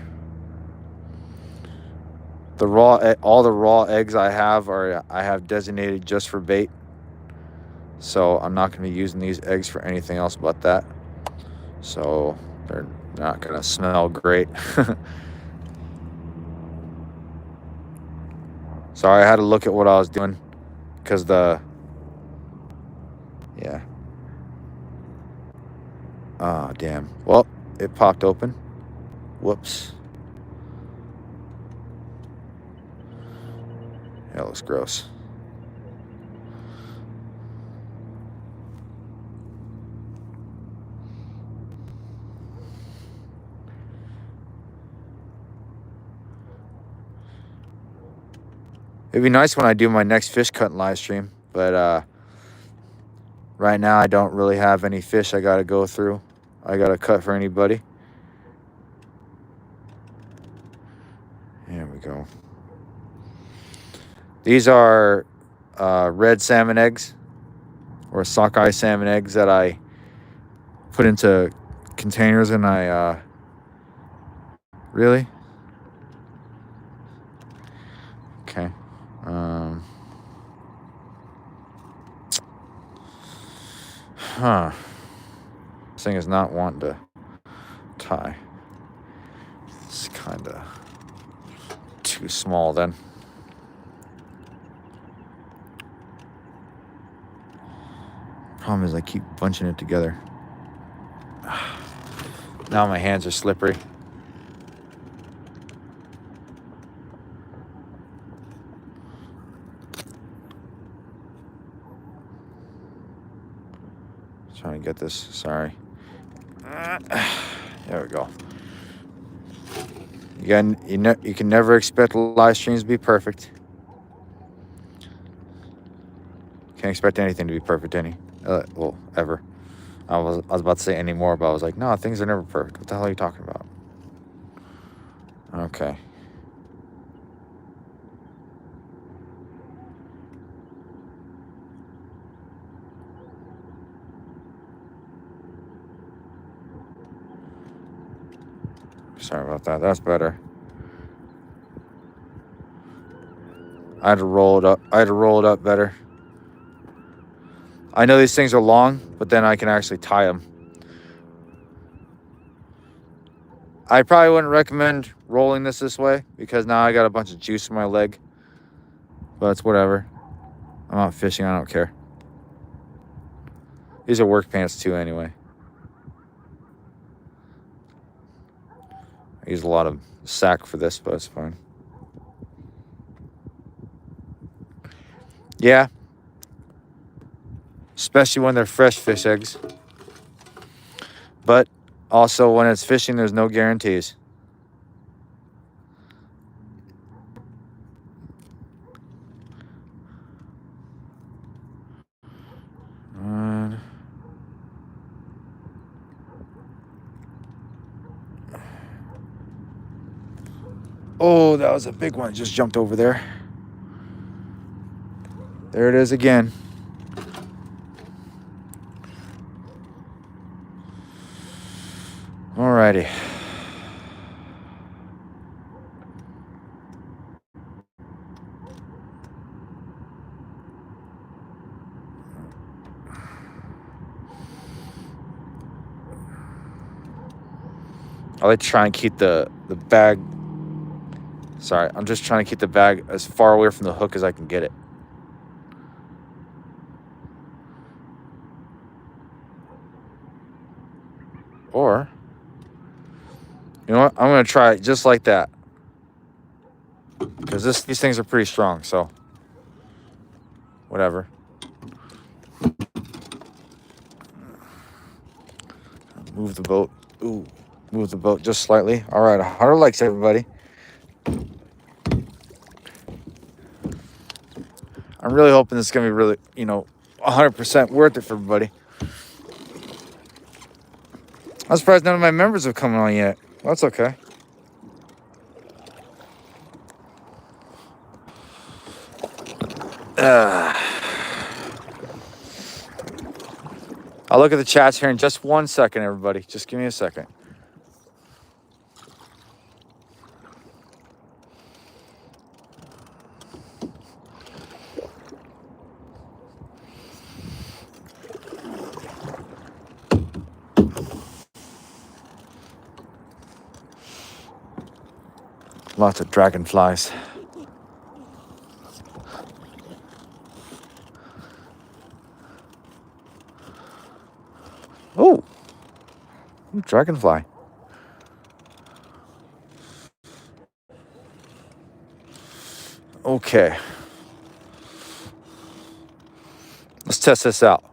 All the raw eggs I have designated just for bait. So I'm not going to be using these eggs for anything else but that. So they're not going to smell great. Sorry, I had to look at what I was doing because yeah. Ah, damn. Well, it popped open. Whoops. That looks gross. It'd be nice when I do my next fish cutting live stream, but right now I don't really have any fish I gotta go through. I gotta cut for anybody. There we go. These are red salmon eggs or sockeye salmon eggs that I put into containers and I really? Okay. This thing is not wanting to tie. It's kind of too small then. Problem is I keep bunching it together. Now my hands are slippery. Trying to get this, sorry. There we go. Again, you can never expect live streams to be perfect. Can't expect anything to be perfect, well, ever. I was about to say anymore, but I was like, no, things are never perfect. What the hell are you talking about? Okay. Sorry about that. That's better. I had to roll it up better. I know these things are long, but then I can actually tie them. I probably wouldn't recommend rolling this way because now I got a bunch of juice in my leg. But it's whatever. I'm out fishing. I don't care. These are work pants too anyway. I use a lot of sack for this, but it's fine. Yeah. Especially when they're fresh fish eggs. But also when it's fishing, there's no guarantees. Oh, that was a big one. It just jumped over there. There it is again. Alrighty. I like to try and keep the bag. Sorry, I'm just trying to keep the bag as far away from the hook as I can get it. Or, you know what? I'm going to try it just like that. Because these things are pretty strong, so whatever. Move the boat. Ooh, move the boat just slightly. All right, 100 likes, everybody. I'm really hoping this is going to be really, 100% worth it for everybody. I'm surprised none of my members have come on yet. Well, that's okay. I'll look at the chats here in just 1 second, everybody. Just give me a second. Lots of dragonflies. Oh, dragonfly. Okay. Let's test this out.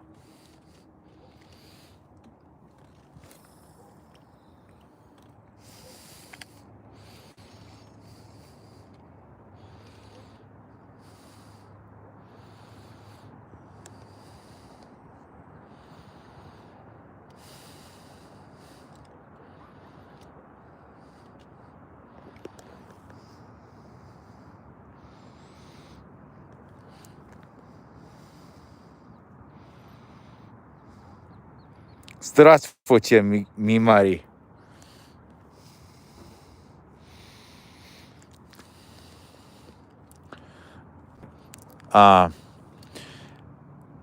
Здравствуйте, mi Mari.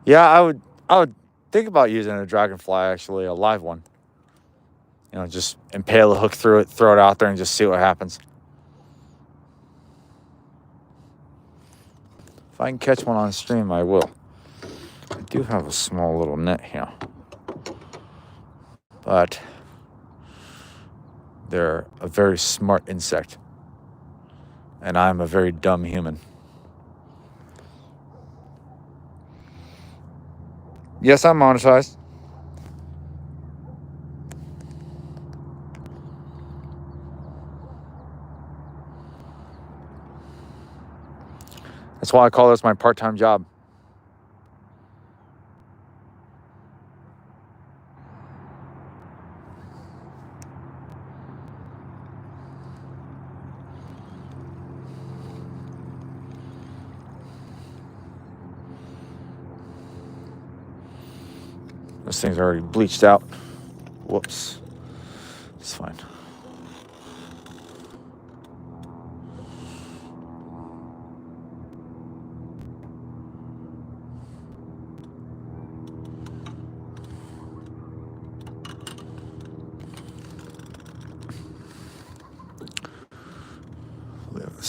Yeah, I would think about using a dragonfly, actually, a live one. Just impale a hook through it, throw it out there, and just see what happens. If I can catch one on stream, I will. I do have a small little net here. But they're a very smart insect. And I'm a very dumb human. Yes, I'm monetized. That's why I call this my part-time job. This thing's already bleached out. Whoops. It's fine.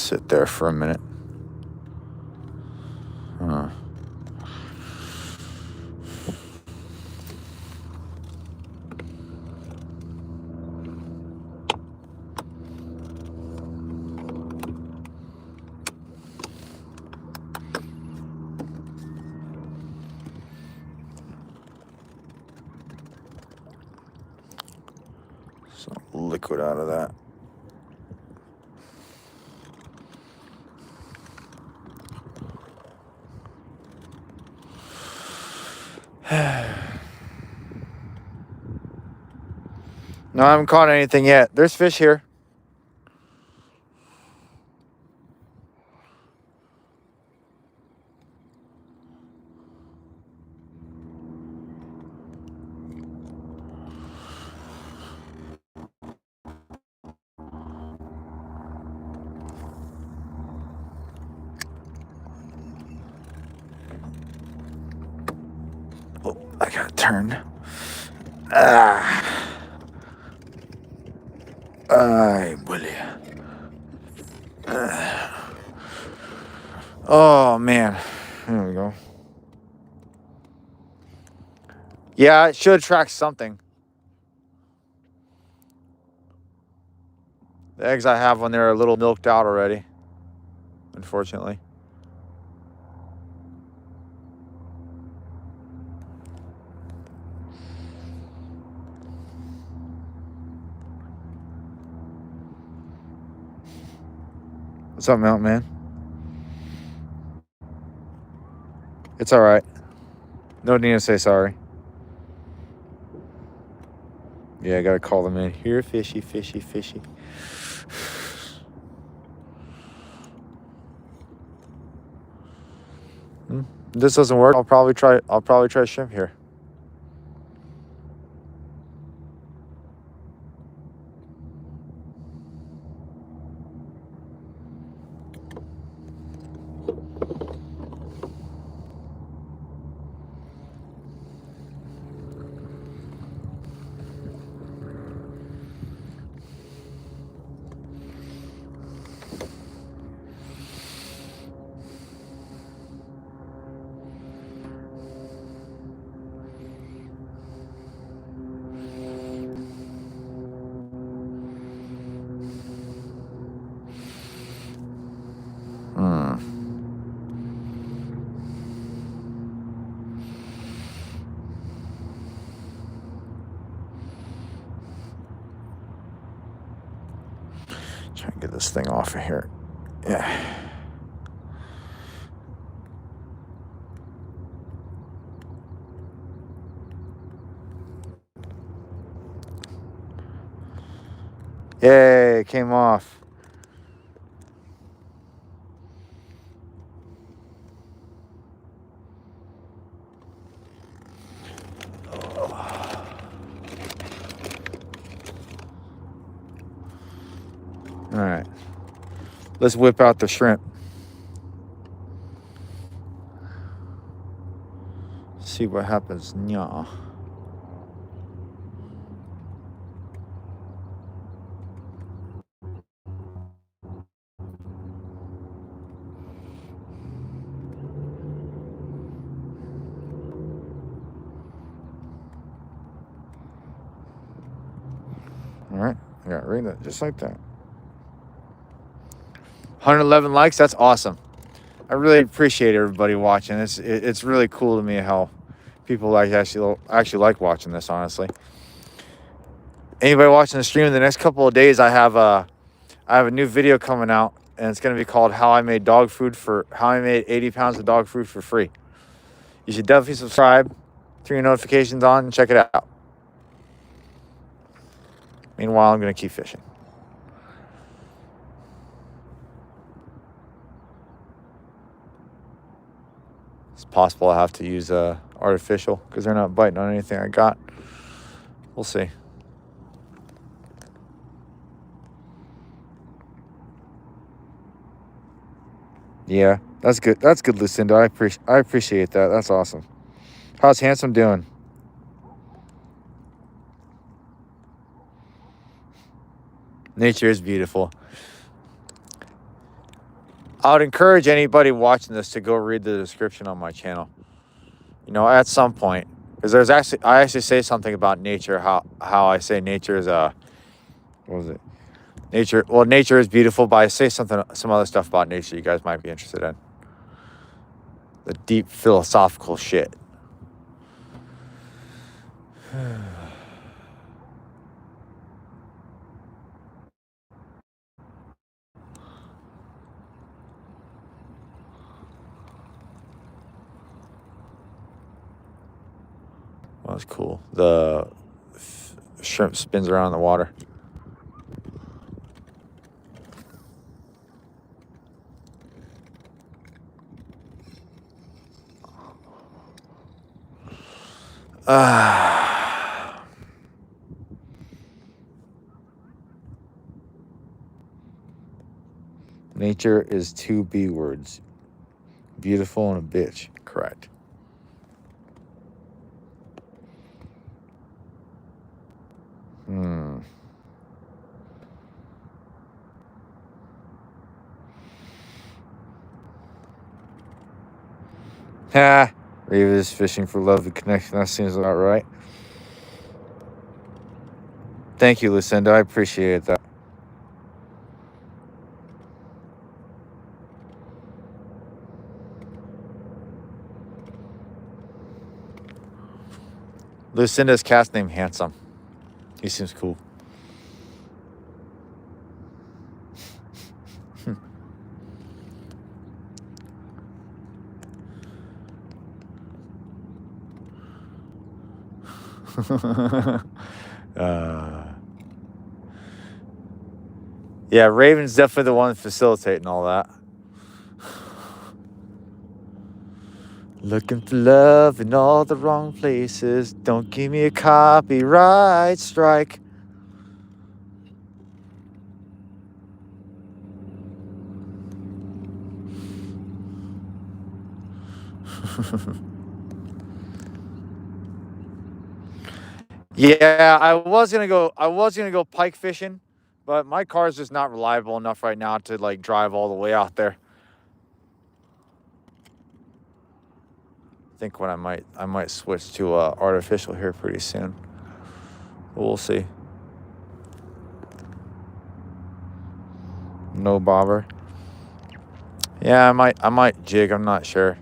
sit there for a minute. Some liquid out of that. No, I haven't caught anything yet. There's fish here. Oh, I gotta turn. Ay, bully. Oh, man. There we go. Yeah, it should attract something. The eggs I have when they're a little milked out already, unfortunately. What's up, Mount Man? It's all right. No need to say sorry. Yeah, I gotta call them in. Here, fishy, fishy, fishy. If this doesn't work, I'll probably try shrimp here. Try and get this thing off of here. Yeah. Yay, it came off. All right. Let's whip out the shrimp. See what happens. Nya. All right. I got ring that just like that. 111 likes. That's awesome. I really appreciate everybody watching. It's really cool to me how people actually like watching this. Honestly, anybody watching the stream in the next couple of days, I have a new video coming out, and it's going to be called how I made 80 pounds of dog food for free. You should definitely subscribe, turn your notifications on, and check it out. Meanwhile, I'm going to keep fishing. It's possible I have to use artificial because they're not biting on anything I got. We'll see. Yeah, that's good. That's good, Lucinda. I appreciate that. That's awesome. How's Handsome doing? Nature is beautiful. I would encourage anybody watching this to go read the description on my channel. You know, at some point, because I actually say something about nature. How I say nature is what was it? Nature. Well, nature is beautiful, but I say some other stuff about nature you guys might be interested in. The deep philosophical shit. Well, that's cool. The shrimp spins around in the water. Nature is 2 B words. Beautiful and a bitch. Correct. Ha! Reva is fishing for love and connection. That seems about right. Thank you, Lucinda. I appreciate that. Lucinda's cat's name Handsome. He seems cool. Yeah, Raven's definitely the one facilitating all that. Looking for love in all the wrong places. Don't give me a copyright strike. Yeah, I was gonna go pike fishing, but my car's just not reliable enough right now to like drive all the way out there. I think what I might switch to artificial here pretty soon. We'll see. No bobber. Yeah, I might jig. I'm not sure.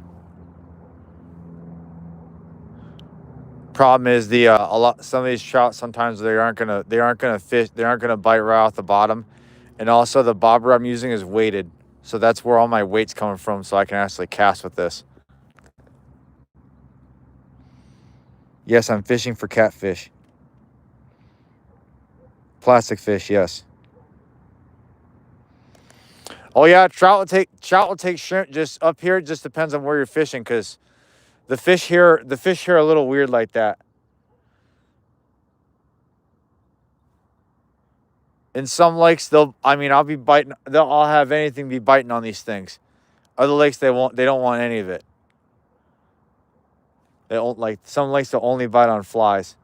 Problem is some of these trout sometimes they aren't gonna fish. They aren't gonna bite right off the bottom, and also the bobber I'm using is weighted, so that's where all my weight's coming from. So I can actually cast with this. Yes, I'm fishing for catfish. Plastic fish, yes. Oh yeah, trout will take shrimp just up here. It just depends on where you're fishing, because the fish here are a little weird like that. In some lakes, I'll be biting. I'll have anything be biting on these things. Other lakes, they don't want any of it. They don't like some lakes that only bite on flies.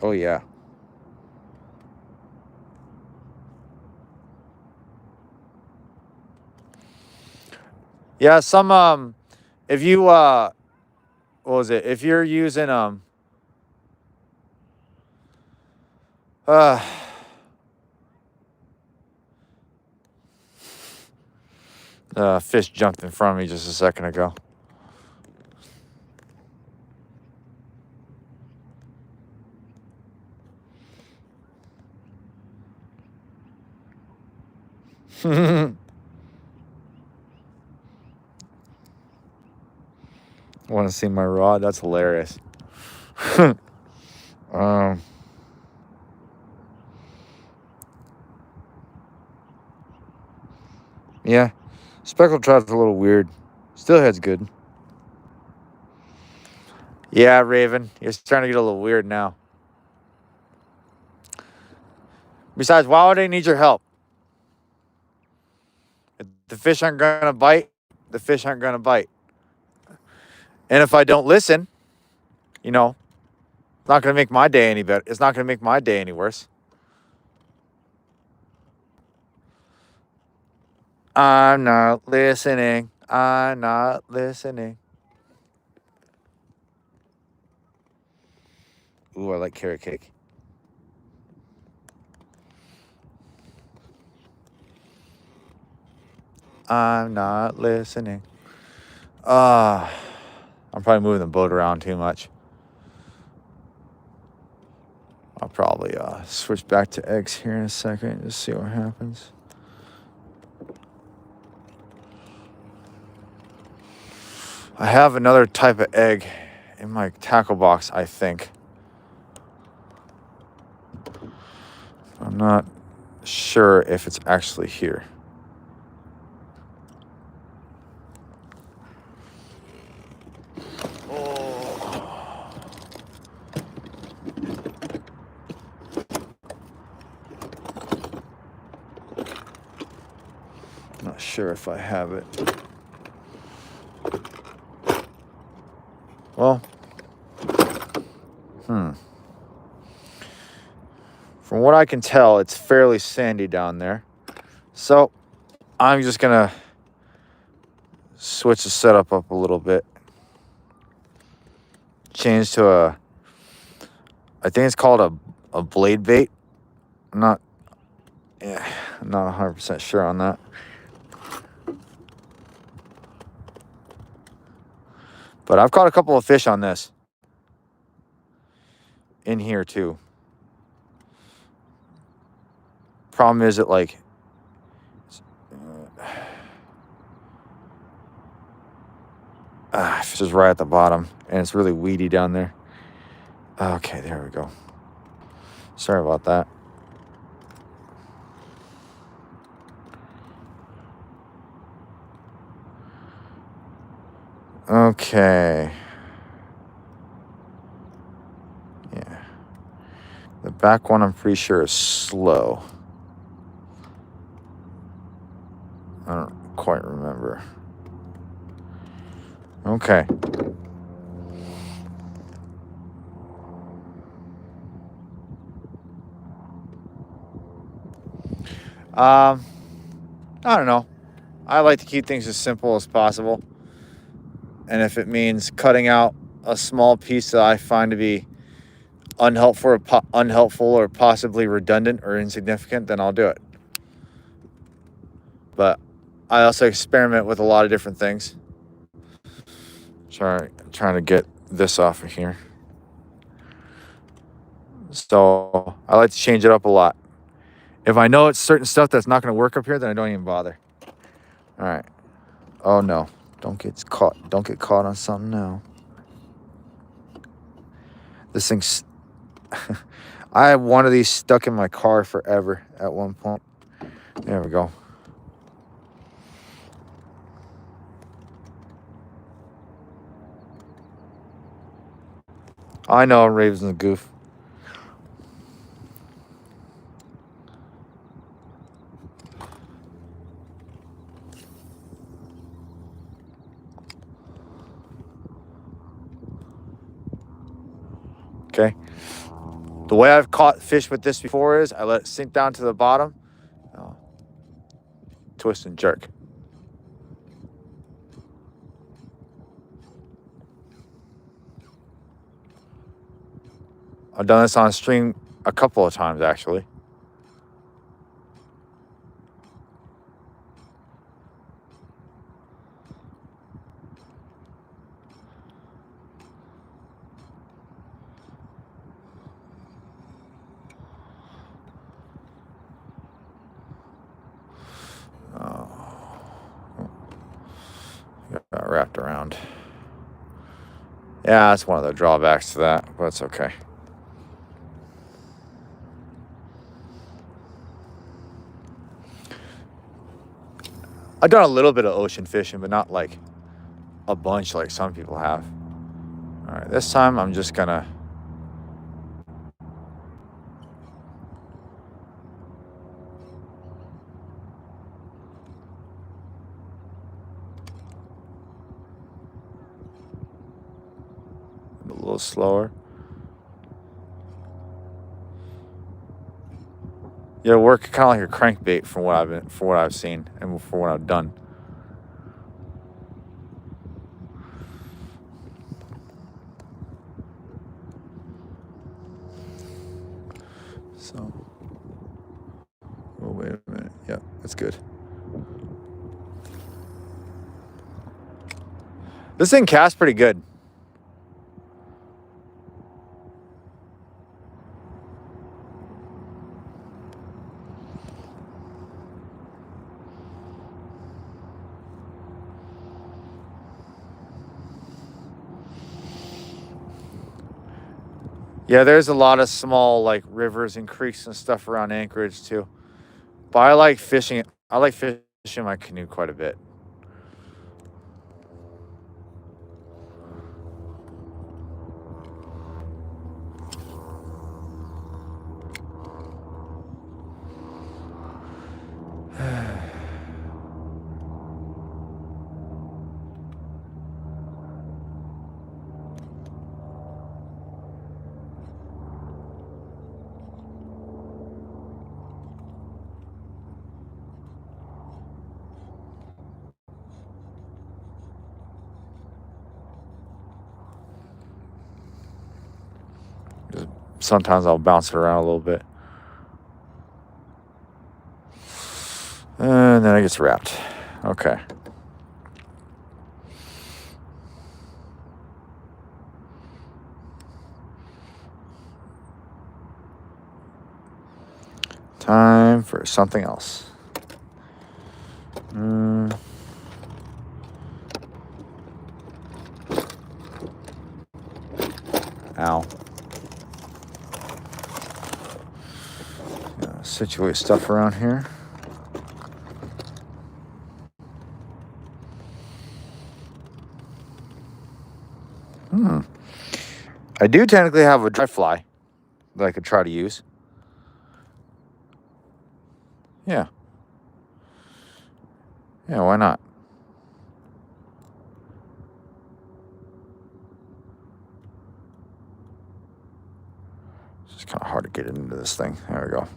Oh yeah. Yeah, some if you what was it? If you're using fish jumped in front of me just a second ago. Want to see my rod? That's hilarious. Yeah, speckled trout's a little weird. Steelhead's good. Yeah, Raven, you're starting to get a little weird now. Besides, why would I need your help? the fish aren't going to bite, the fish aren't going to bite. And if I don't listen, you know, it's not going to make my day any better. It's not going to make my day any worse. I'm not listening. I'm not listening. Ooh, I like carrot cake. I'm not listening. I'm probably moving the boat around too much. I'll probably switch back to eggs here in a second. Just see what happens. I have another type of egg in my tackle box, I think. I'm not sure if it's actually here. Not sure if I have it. Well, from what I can tell, it's fairly sandy down there. So I'm just gonna switch the setup up a little bit. Change to I think it's called a blade bait. I'm not 100% sure on that. But I've caught a couple of fish on this. In here too. Problem is that like fish is right at the bottom and it's really weedy down there. Okay, there we go. Sorry about that. Okay. Yeah. The back one I'm pretty sure is slow. I don't quite remember. Okay. I don't know. I like to keep things as simple as possible. And if it means cutting out a small piece that I find to be unhelpful or possibly redundant or insignificant, then I'll do it. But I also experiment with a lot of different things. Trying to get this off of here. So I like to change it up a lot. If I know it's certain stuff that's not going to work up here, then I don't even bother. All right. Oh no! Don't get caught. Don't get caught on something now. This thing's. I had one of these stuck in my car forever at one point. There we go. I know, Raven's a goof. Okay. The way I've caught fish with this before is I let it sink down to the bottom, twist and jerk. I've done this on stream a couple of times, actually. Got wrapped around. Yeah, that's one of the drawbacks to that, but it's okay. I've done a little bit of ocean fishing, but not like a bunch like some people have. All right, this time I'm just gonna little slower. Yeah, work kind of like a crankbait from what I've seen and for what I've done. So, oh wait a minute. Yeah, that's good. This thing casts pretty good. Yeah, there's a lot of small like rivers and creeks and stuff around Anchorage too. But I like fishing my canoe quite a bit. Sometimes I'll bounce it around a little bit. And then it gets wrapped. Okay. Time for something else. Ow. Situate stuff around here. I do technically have a dry fly that I could try to use. Yeah. Yeah, why not? It's just kind of hard to get into this thing. There we go.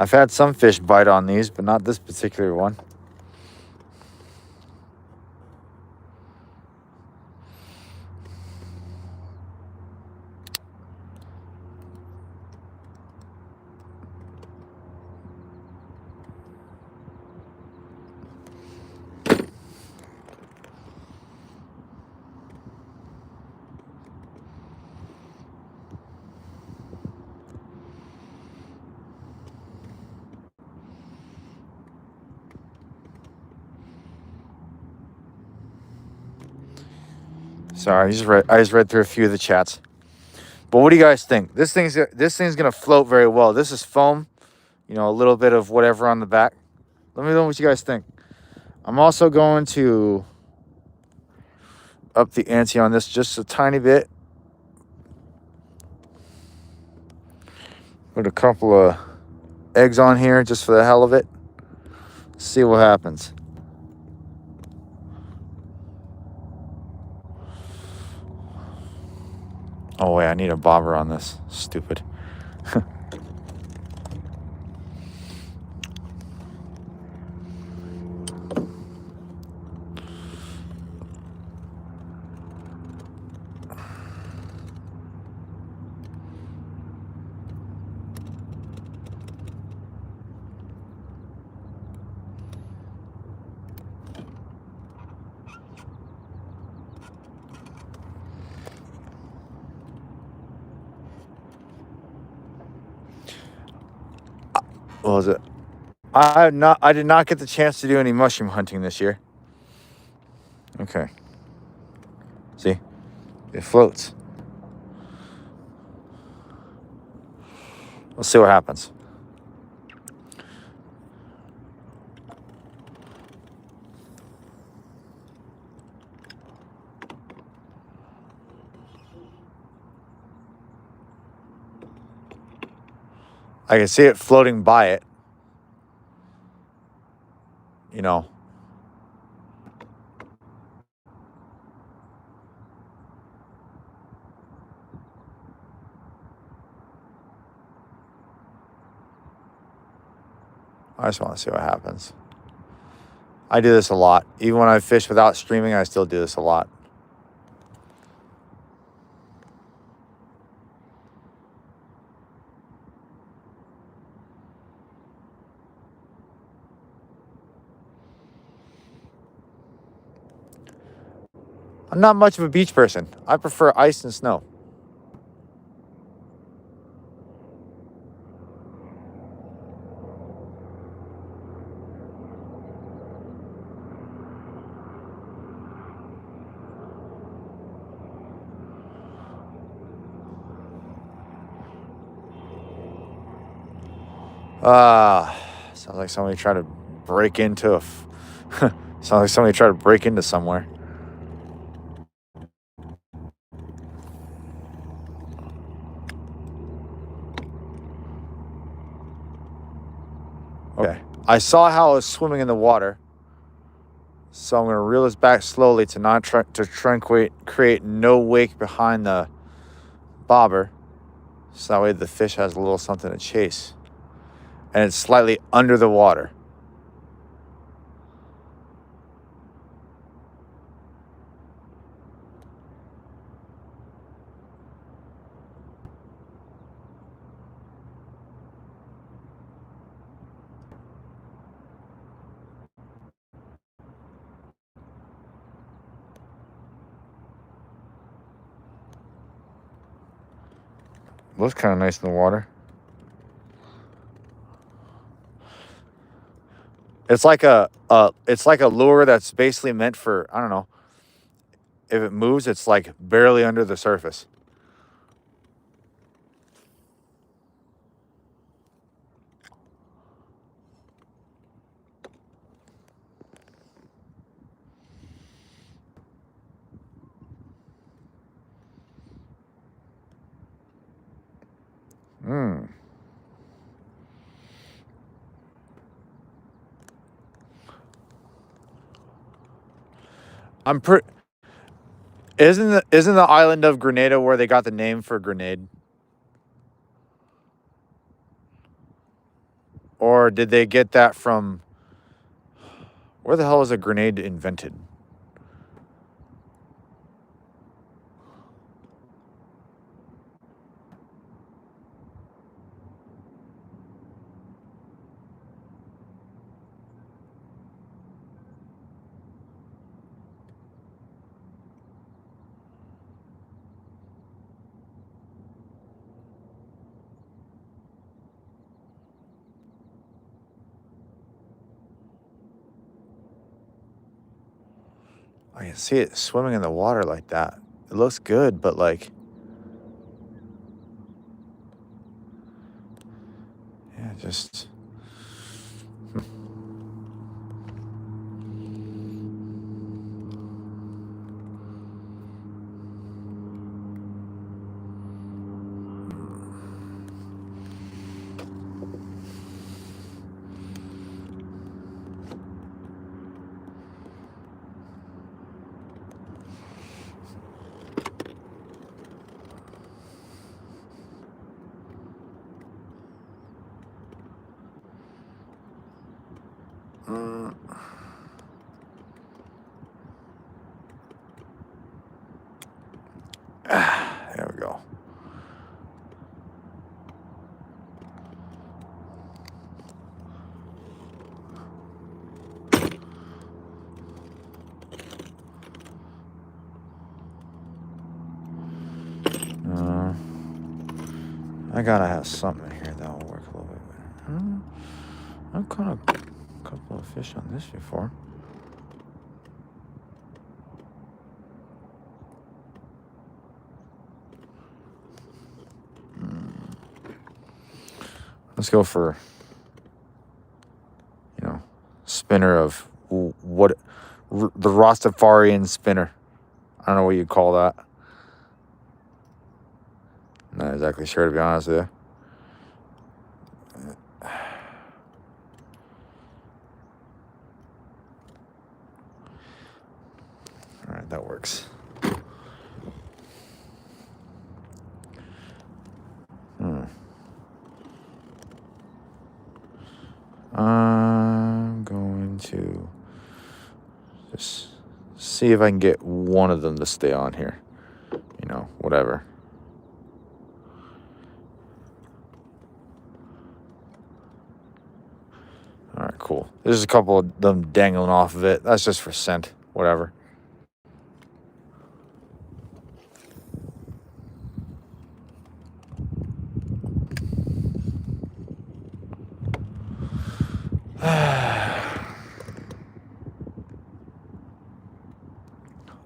I've had some fish bite on these, but not this particular one. Sorry, I just read through a few of the chats. But what do you guys think? This thing's gonna float very well. This is foam, you know, a little bit of whatever on the back. Let me know what you guys think. I'm also going to up the ante on this just a tiny bit. Put a couple of eggs on here just for the hell of it. See what happens. Oh wait, I need a bobber on this. Stupid. What was it? I did not get the chance to do any mushroom hunting this year. Okay. See? It floats. Let's see what happens. I can see it floating by it. You know. I just want to see what happens. I do this a lot. Even when I fish without streaming, I still do this a lot. I'm not much of a beach person. I prefer ice and snow. Sounds like somebody tried to break into a... sounds like somebody tried to break into somewhere. Okay. I saw how I was swimming in the water. So I'm going to reel this back slowly to not try to create no wake behind the bobber. So that way the fish has a little something to chase. And it's slightly under the water. Looks kind of nice in the water. It's like a lure that's basically meant for, I don't know. If it moves, it's like barely under the surface. I'm pretty... Isn't the island of Grenada where they got the name for grenade? Or did they get that from... Where the hell was a grenade invented? I can see it swimming in the water like that. It looks good, but like... Yeah, just... There we go. I gotta have something in here that will work a little bit better. I've caught a couple of fish on this before. Let's go for, spinner of the Rastafarian spinner. I don't know what you'd call that. I'm not exactly sure, to be honest with you. All right, that works. see if I can get one of them to stay on here. You know, whatever. All right, cool. There's a couple of them dangling off of it. That's just for scent, whatever.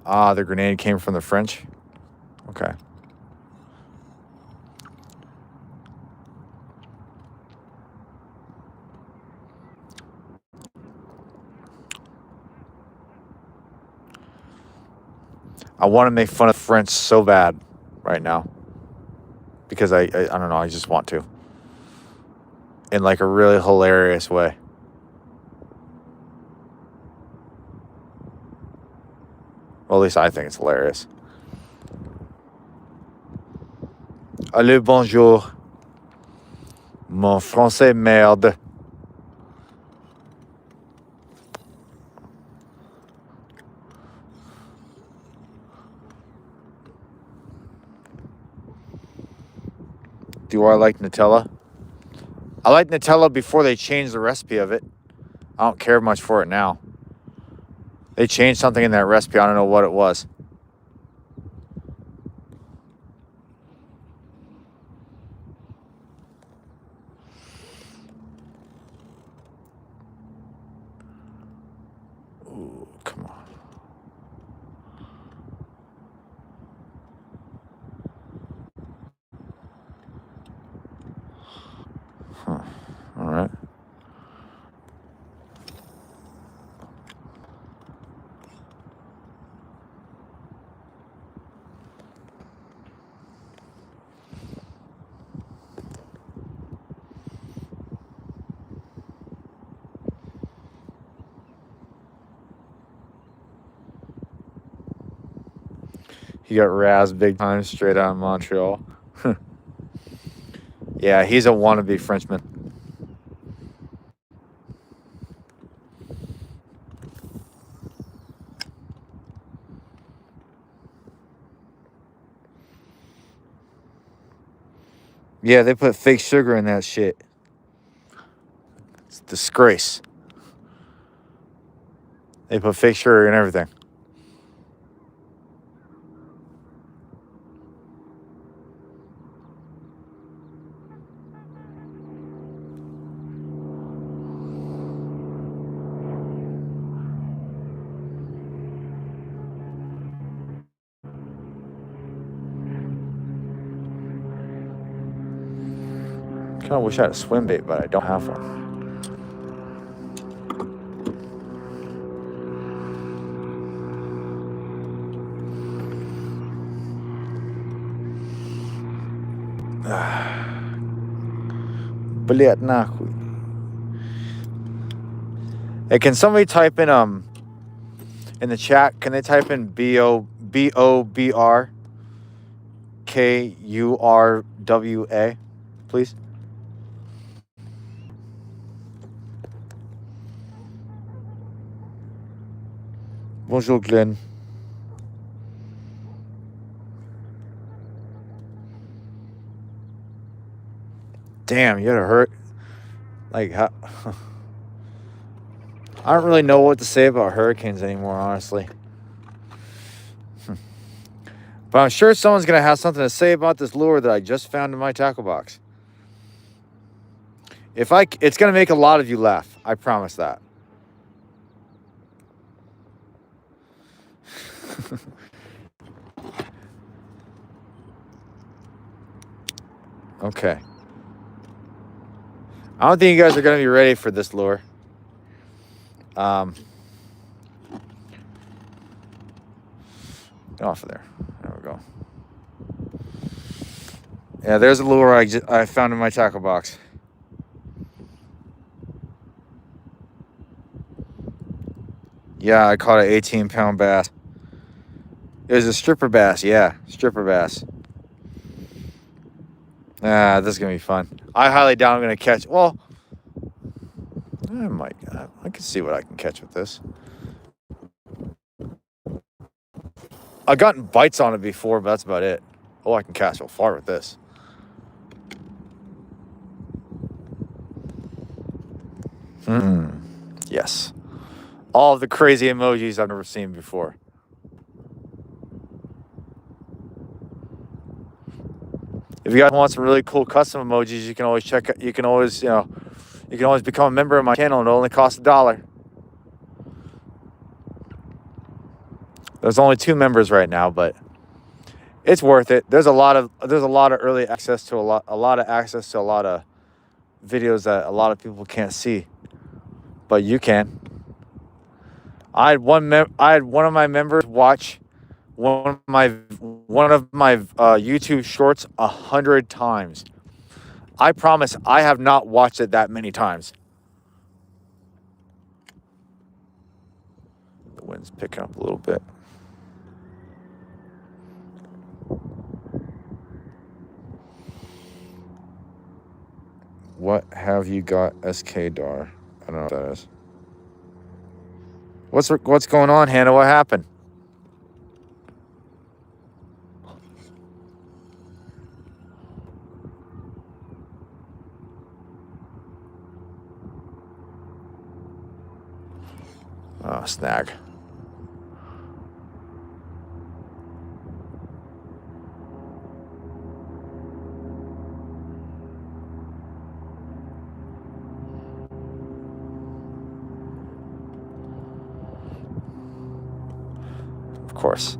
Ah, the grenade came from the French. Okay. I want to make fun of French so bad right now. Because I don't know, I just want to. In like a really hilarious way. Well, at least I think it's hilarious. Allez, bonjour. Mon français merde. Do I like Nutella? I like Nutella before they changed the recipe of it. I don't care much for it now. They changed something in that recipe. I don't know what it was. Ooh, come on. Huh. All right. He got razzed big time straight out of Montreal. Yeah, he's a wannabe Frenchman. Yeah, they put fake sugar in that shit. It's a disgrace. They put fake sugar in everything. Kind of wish I had a swim bait, but I don't have one. Блядь, нахуй. Hey, can somebody type in the chat? Can they type in BOBRKURWA, please? Bonjour, Glenn. Damn, you had a hurt. Like, how? I don't really know what to say about hurricanes anymore, honestly. But I'm sure someone's going to have something to say about this lure that I just found in my tackle box. It's going to make a lot of you laugh. I promise that. Okay. I don't think you guys are going to be ready for this lure. Get off of there. There we go. Yeah, there's a lure I found in my tackle box. Yeah, I caught an 18-pound bass. It was a stripper bass. Yeah, stripper bass. This is going to be fun. I highly doubt I'm going to catch... Well, I can see what I can catch with this. I've gotten bites on it before, but that's about it. Oh, I can cast real far with this. Yes. All of the crazy emojis I've never seen before. If you guys want some really cool custom emojis, you can always check it. You can always, you can always become a member of my channel, and it only costs $1. There's only 2 members right now, but it's worth it. There's a lot of early access to a lot of videos that a lot of people can't see, but you can. I had one of my members watch one of my YouTube shorts 100 times. I promise I have not watched it that many times. The wind's picking up a little bit. What have you got, SK Dar? I don't know what that is. What's going on, Hannah? What happened? Oh, snag. Of course.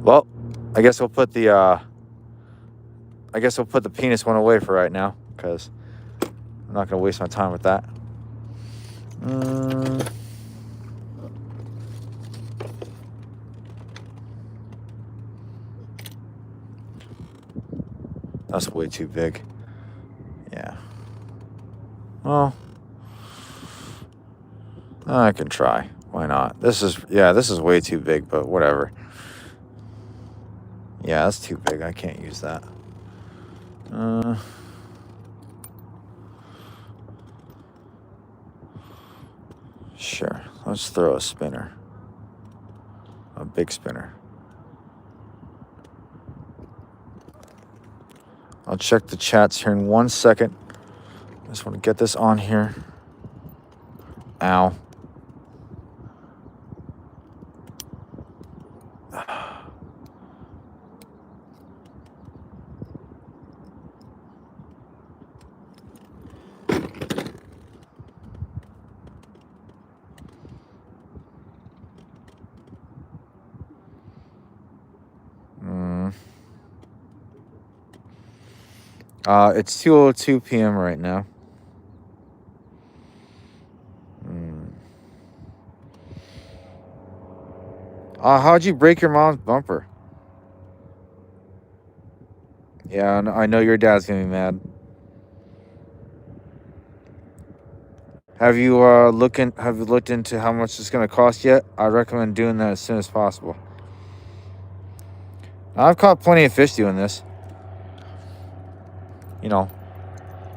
Well, I guess we'll put the penis one away for right now, because I'm not gonna waste my time with that. That's way too big. Yeah. Well, I can try. Why not? This is way too big, but whatever. Yeah, that's too big. I can't use that. Sure. Let's throw a spinner. A big spinner. I'll check the chats here in 1 second. I just want to get this on here. Ow. It's 2:02 p.m. right now. How'd you break your mom's bumper? Yeah, I know your dad's gonna be mad. Have you looked into how much it's gonna cost yet? I recommend doing that as soon as possible. I've caught plenty of fish doing this.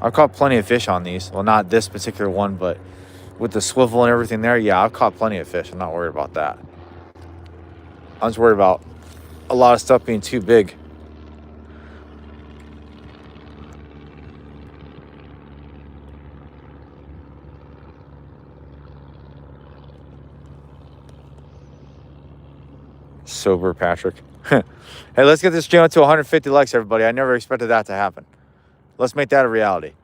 I've caught plenty of fish on these. Well, not this particular one, but with the swivel and everything there, yeah, I've caught plenty of fish. I'm not worried about that. I'm just worried about a lot of stuff being too big. Sober Patrick. Hey, let's get this channel to 150 likes, everybody. I never expected that to happen. Let's make that a reality.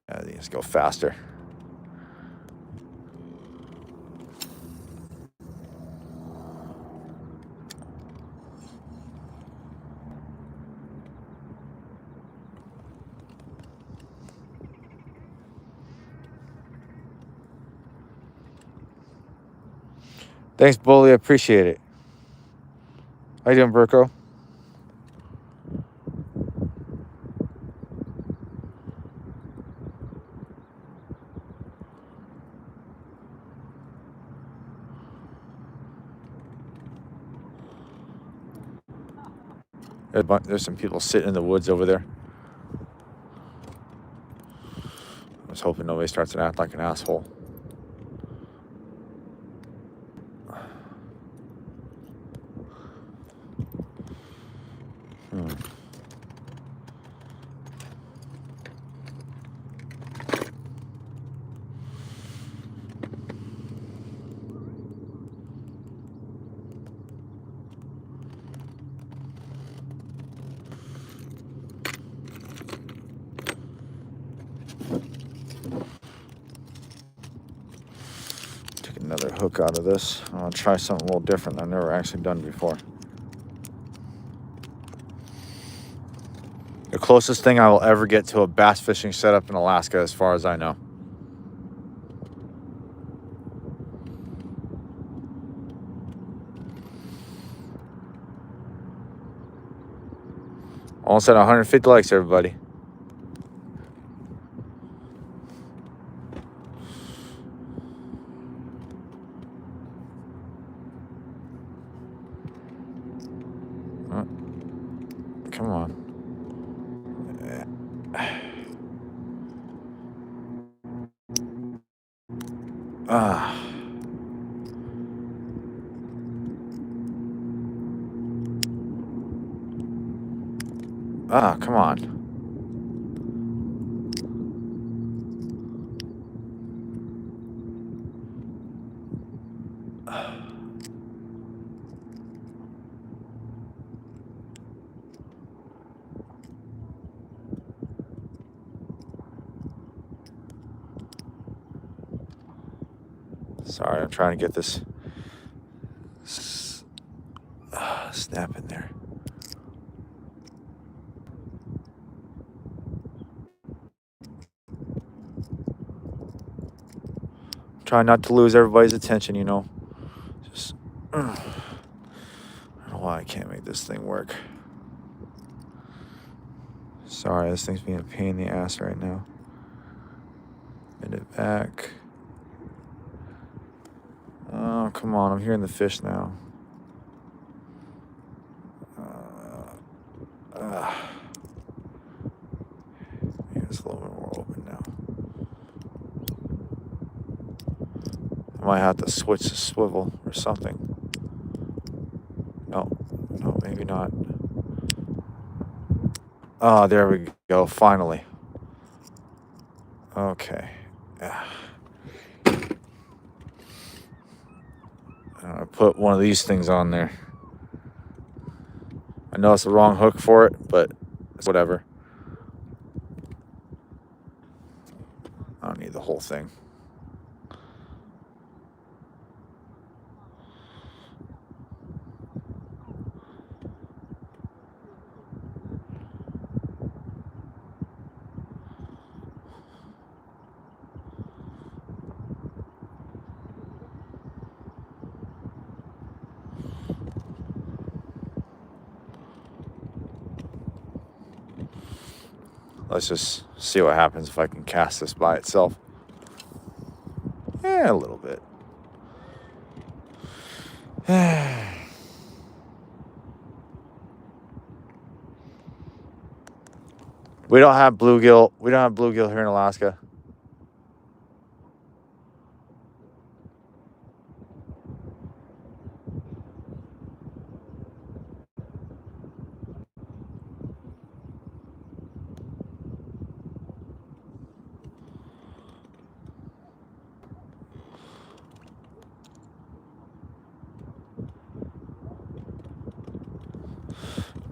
Yeah, these go faster. Thanks, Bully. I appreciate it. How you doing, Burko? There's some people sitting in the woods over there. I was hoping nobody starts to act like an asshole. Take another hook out of this. I'll try something a little different that I've never actually done before. The closest thing I will ever get to a bass fishing setup in Alaska, as far as I know. Almost at 150 likes, everybody. Come on. Come on. Sorry, I'm trying to get this snap in there. Try not to lose everybody's attention, you know. Just, I don't know why I can't make this thing work. Sorry, this thing's being a pain in the ass right now. Bend it back. Oh, come on, I'm hearing the fish now. It's a little bit more open now. I might have to switch the swivel or something. No, maybe not. Oh, there we go, finally. Okay. I put one of these things on there. I know it's the wrong hook for it, but it's whatever. I don't need the whole thing. Let's just see what happens if I can cast this by itself. Yeah, a little bit. We don't have bluegill. We don't have bluegill here in Alaska.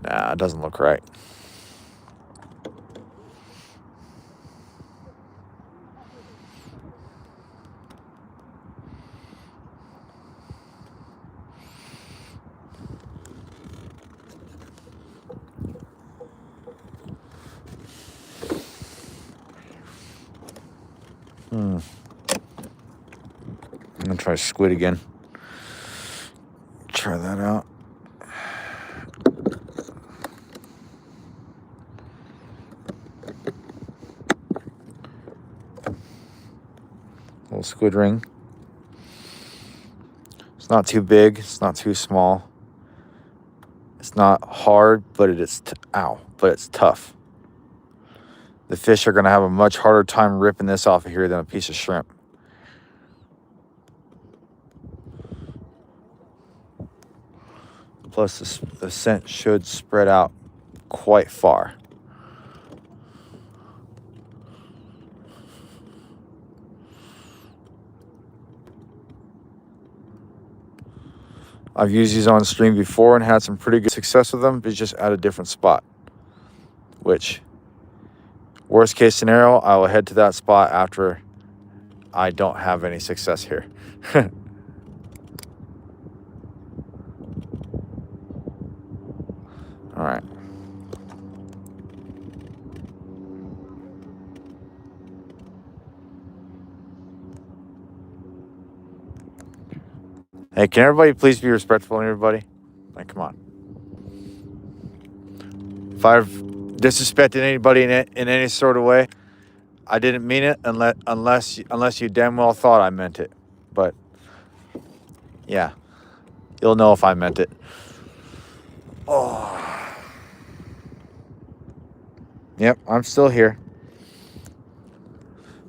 Nah, it doesn't look right. I'm gonna try squid again. Try that out. Little squid ring. It's not too big. It's not too small. It's It's not hard, but it's tough. The fish are going to have a much harder time ripping this off of here than a piece of shrimp. Plus, the scent should spread out quite far. I've used these on stream before and had some pretty good success with them, but just at a different spot. Which, worst case scenario, I will head to that spot after I don't have any success here. All right. Hey, can everybody please be respectful to everybody? Like, come on. If I've disrespected anybody in any sort of way, I didn't mean it unless you damn well thought I meant it. But yeah, you'll know if I meant it. Oh. Yep, I'm still here.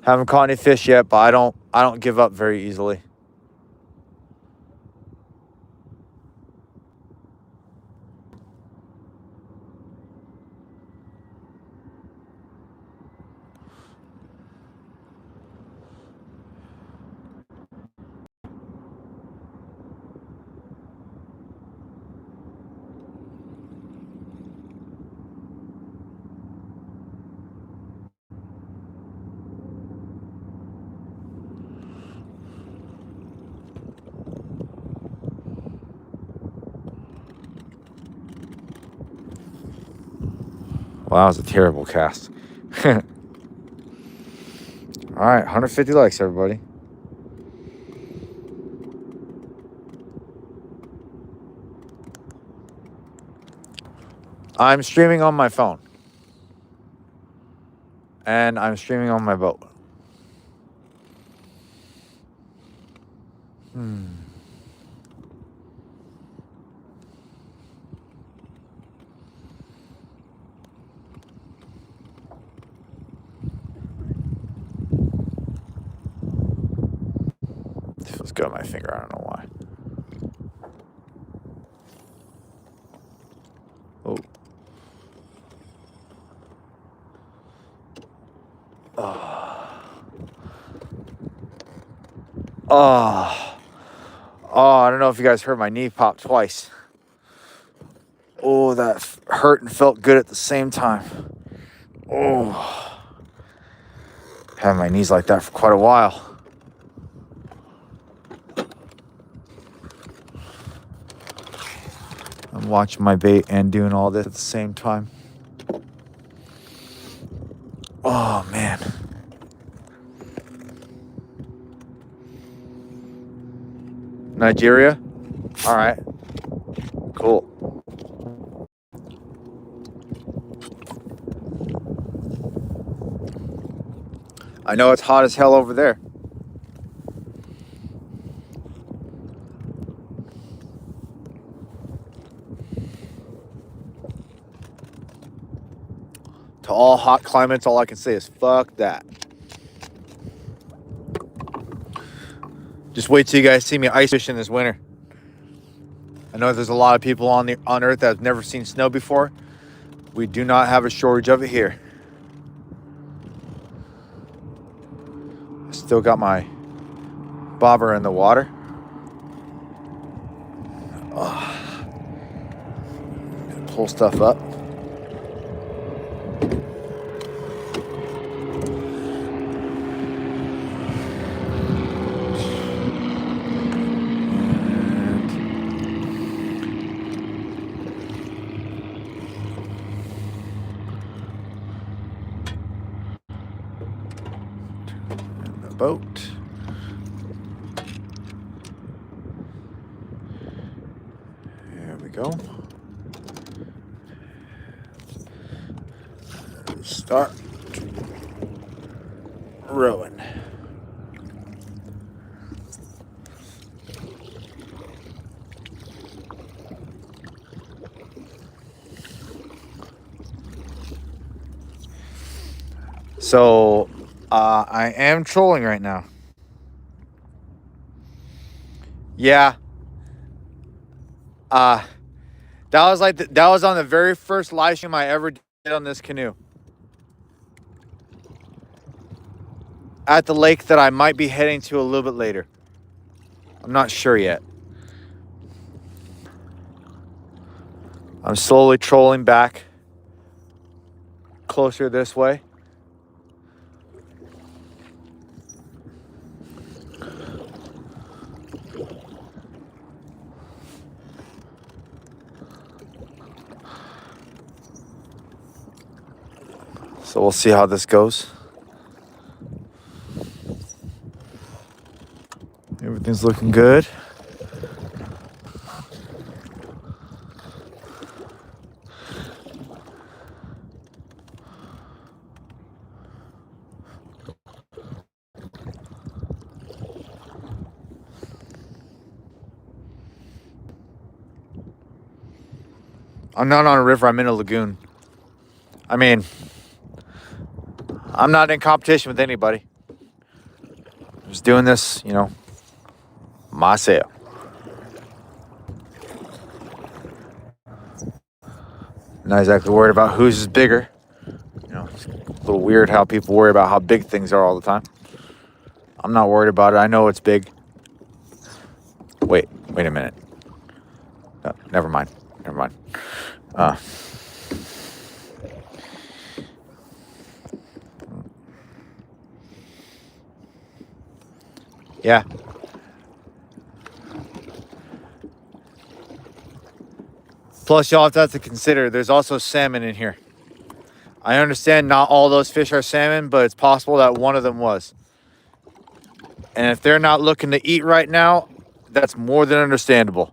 Haven't caught any fish yet, but I don't give up very easily. Well, that was a terrible cast. All right, 150 likes, everybody. I'm streaming on my phone. And I'm streaming on my boat. It feels good on my finger. I don't know why. Oh. I don't know if you guys heard my knee pop twice. Oh, that hurt and felt good at the same time. Oh. Had my knees like that for quite a while. I'm watching my bait and doing all this at the same time. Oh, man. Nigeria? All right. Cool. I know it's hot as hell over there. To all hot climates, all I can say is fuck that. Just wait till you guys see me ice fishing this winter. I know there's a lot of people on Earth that have never seen snow before. We do not have a shortage of it here. I still got my bobber in the water. Gonna pull stuff up. Boat. There we go. Start rowing. So I am trolling right now. Yeah. That was on the very first live stream I ever did on this canoe. At the lake that I might be heading to a little bit later. I'm not sure yet. I'm slowly trolling back closer this way. So we'll see how this goes. Everything's looking good. I'm not on a river, I'm in a lagoon. I mean, I'm not in competition with anybody. I'm just doing this, you know, myself. Not exactly worried about whose is bigger. You know, it's a little weird how people worry about how big things are all the time. I'm not worried about it. I know it's big. Wait a minute. No, never mind. Yeah. Plus, y'all have to consider there's also salmon in here. I understand not all those fish are salmon, but it's possible that one of them was. And if they're not looking to eat right now, that's more than understandable.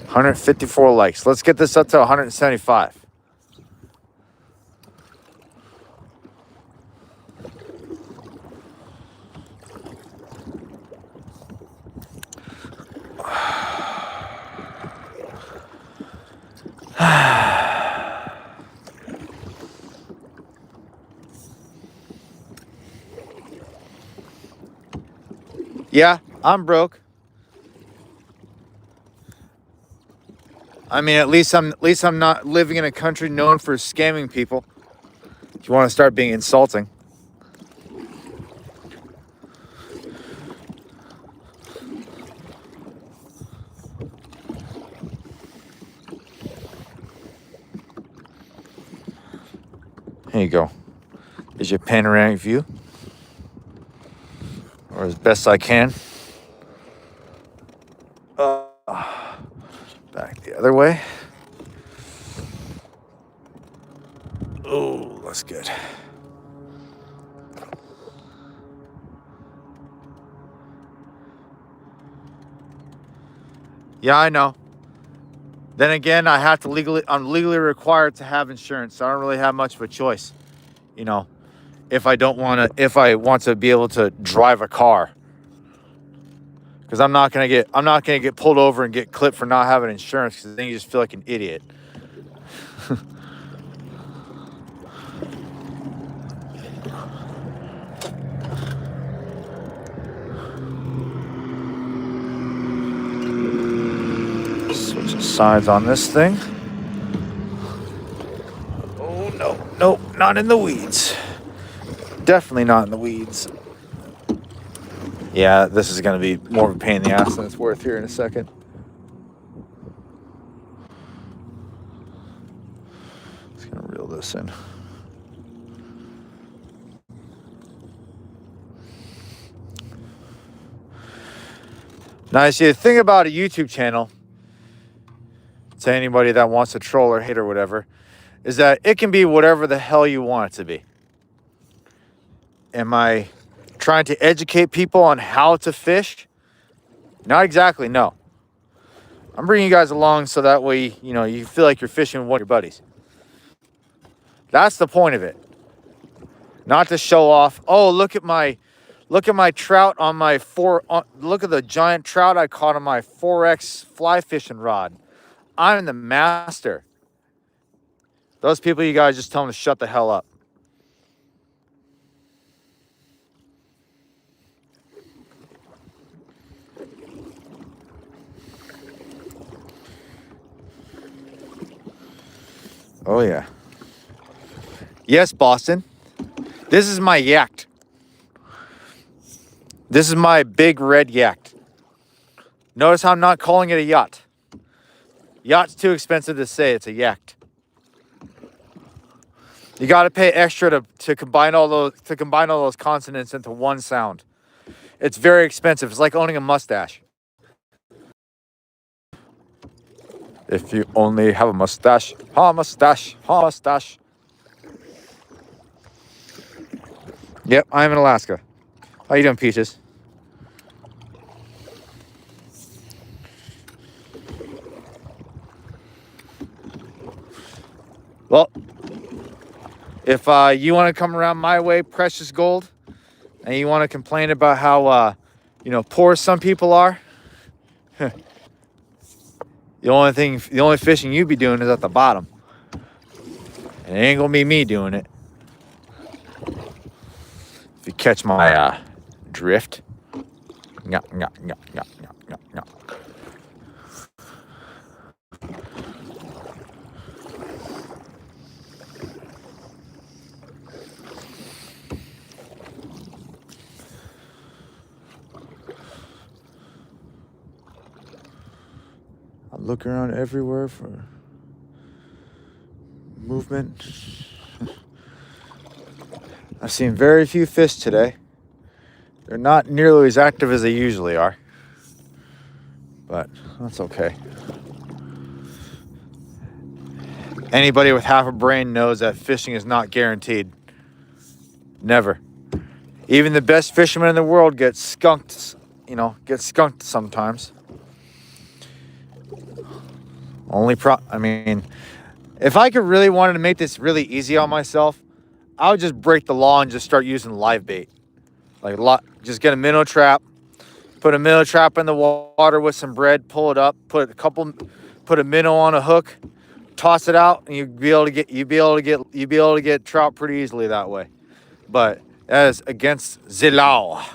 $154 likes. Let's get this up to 175. Yeah, I'm broke. I mean, at least I'm not living in a country known for scamming people. If you want to start being insulting. Here you go. Is your panoramic view, or as best I can. Back the other way. Oh, that's good. Yeah, I know. Then again, I'm legally required to have insurance, so I don't really have much of a choice. You know, if I want to be able to drive a car. Because I'm not gonna get pulled over and get clipped for not having insurance, because then you just feel like an idiot. Switch sides on this thing. Oh no, not in the weeds. Definitely not in the weeds. Yeah, this is gonna be more of a pain in the ass than it's worth here in a second. Just gonna reel this in. Now, you see, the thing about a YouTube channel, to anybody that wants to troll or hate or whatever, is that it can be whatever the hell you want it to be. Am I trying to educate people on how to fish? Not exactly, no. I'm bringing you guys along so that way, you know, you feel like you're fishing with one of your buddies. That's the point of it. Not to show off. Oh, look at my trout on my look at the giant trout I caught on my 4X fly fishing rod. I'm the master. Those people, you guys just tell them to shut the hell up. Oh, yeah. Yes, Boston. This is my yacht. This is my big red yacht. Notice how I'm not calling it a yacht. Yacht's too expensive to say. It's a yacht. You got to pay extra to combine all those consonants into one sound. It's very expensive. It's like owning a mustache. If you only have a mustache, ha mustache, ha mustache. Yep, I'm in Alaska. How you doing, Peaches? Well, if you want to come around my way, precious gold, and you want to complain about how poor some people are, the only fishing you be doing is at the bottom. And it ain't gonna be me doing it. If you catch my drift. Nyah, nyah, nyah, nyah, nyah, nyah. I look around everywhere for movement. I've seen very few fish today. They're not nearly as active as they usually are, but that's okay. Anybody with half a brain knows that fishing is not guaranteed. Never. Even the best fishermen in the world get skunked sometimes. If I could really wanted to make this really easy on myself, I would just break the law and just start using live bait. Just get a minnow trap, put a minnow trap in the water with some bread, pull it up, put a minnow on a hook, toss it out, and you'd be able to get trout pretty easily that way. But that is against the law.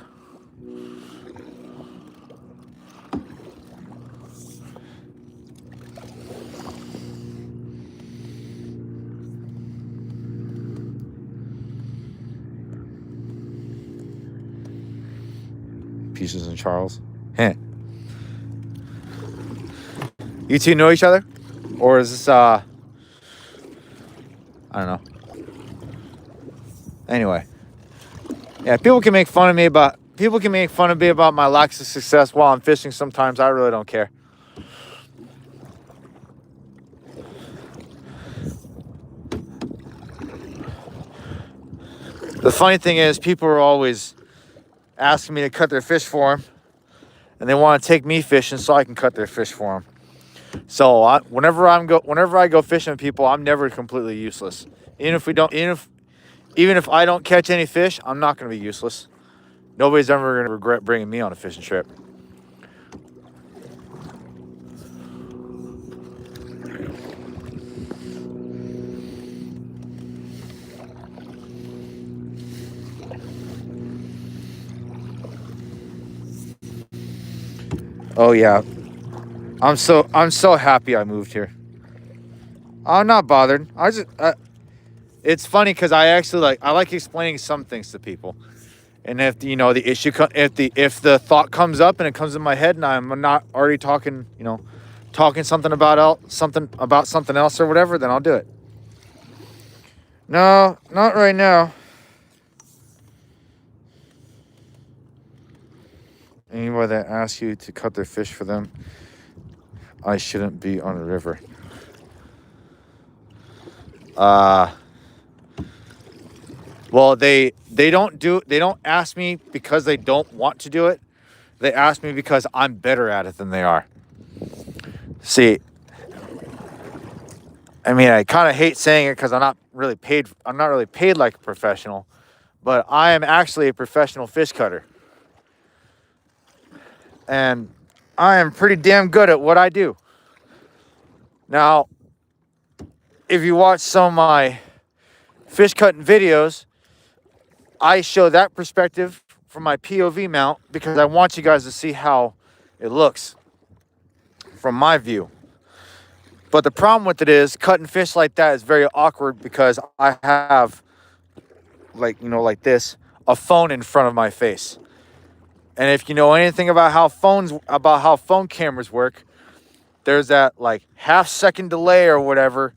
Peaches and Charles. Heh. You two know each other? Or is this I don't know. Anyway. Yeah, people can make fun of me about my lack of success while I'm fishing sometimes. I really don't care. The funny thing is, people are always asking me to cut their fish for them, and they want to take me fishing so I can cut their fish for them. So whenever I go fishing with people, I'm never completely useless. Even if I don't catch any fish, I'm not going to be useless. Nobody's ever going to regret bringing me on a fishing trip. Oh yeah, I'm so happy I moved here. I'm not bothered. It's funny because I like explaining some things to people, and if the issue if the thought comes up and it comes in my head and I'm not already talking something about something else or whatever, then I'll do it. No, not right now. Anybody that asks you to cut their fish for them, I shouldn't be on a river. Well, they don't ask me because they don't want to do it. They ask me because I'm better at it than they are. See, I mean, I kind of hate saying it because I'm not really paid like a professional, but I am actually a professional fish cutter. And I am pretty damn good at what I do. Now, if you watch some of my fish cutting videos, I show that perspective from my POV mount because I want you guys to see how it looks from my view. But the problem with it is cutting fish like that is very awkward because I have, like, you know, like this, a phone in front of my face. And if you know anything about how phone cameras work, there's that like half-second delay or whatever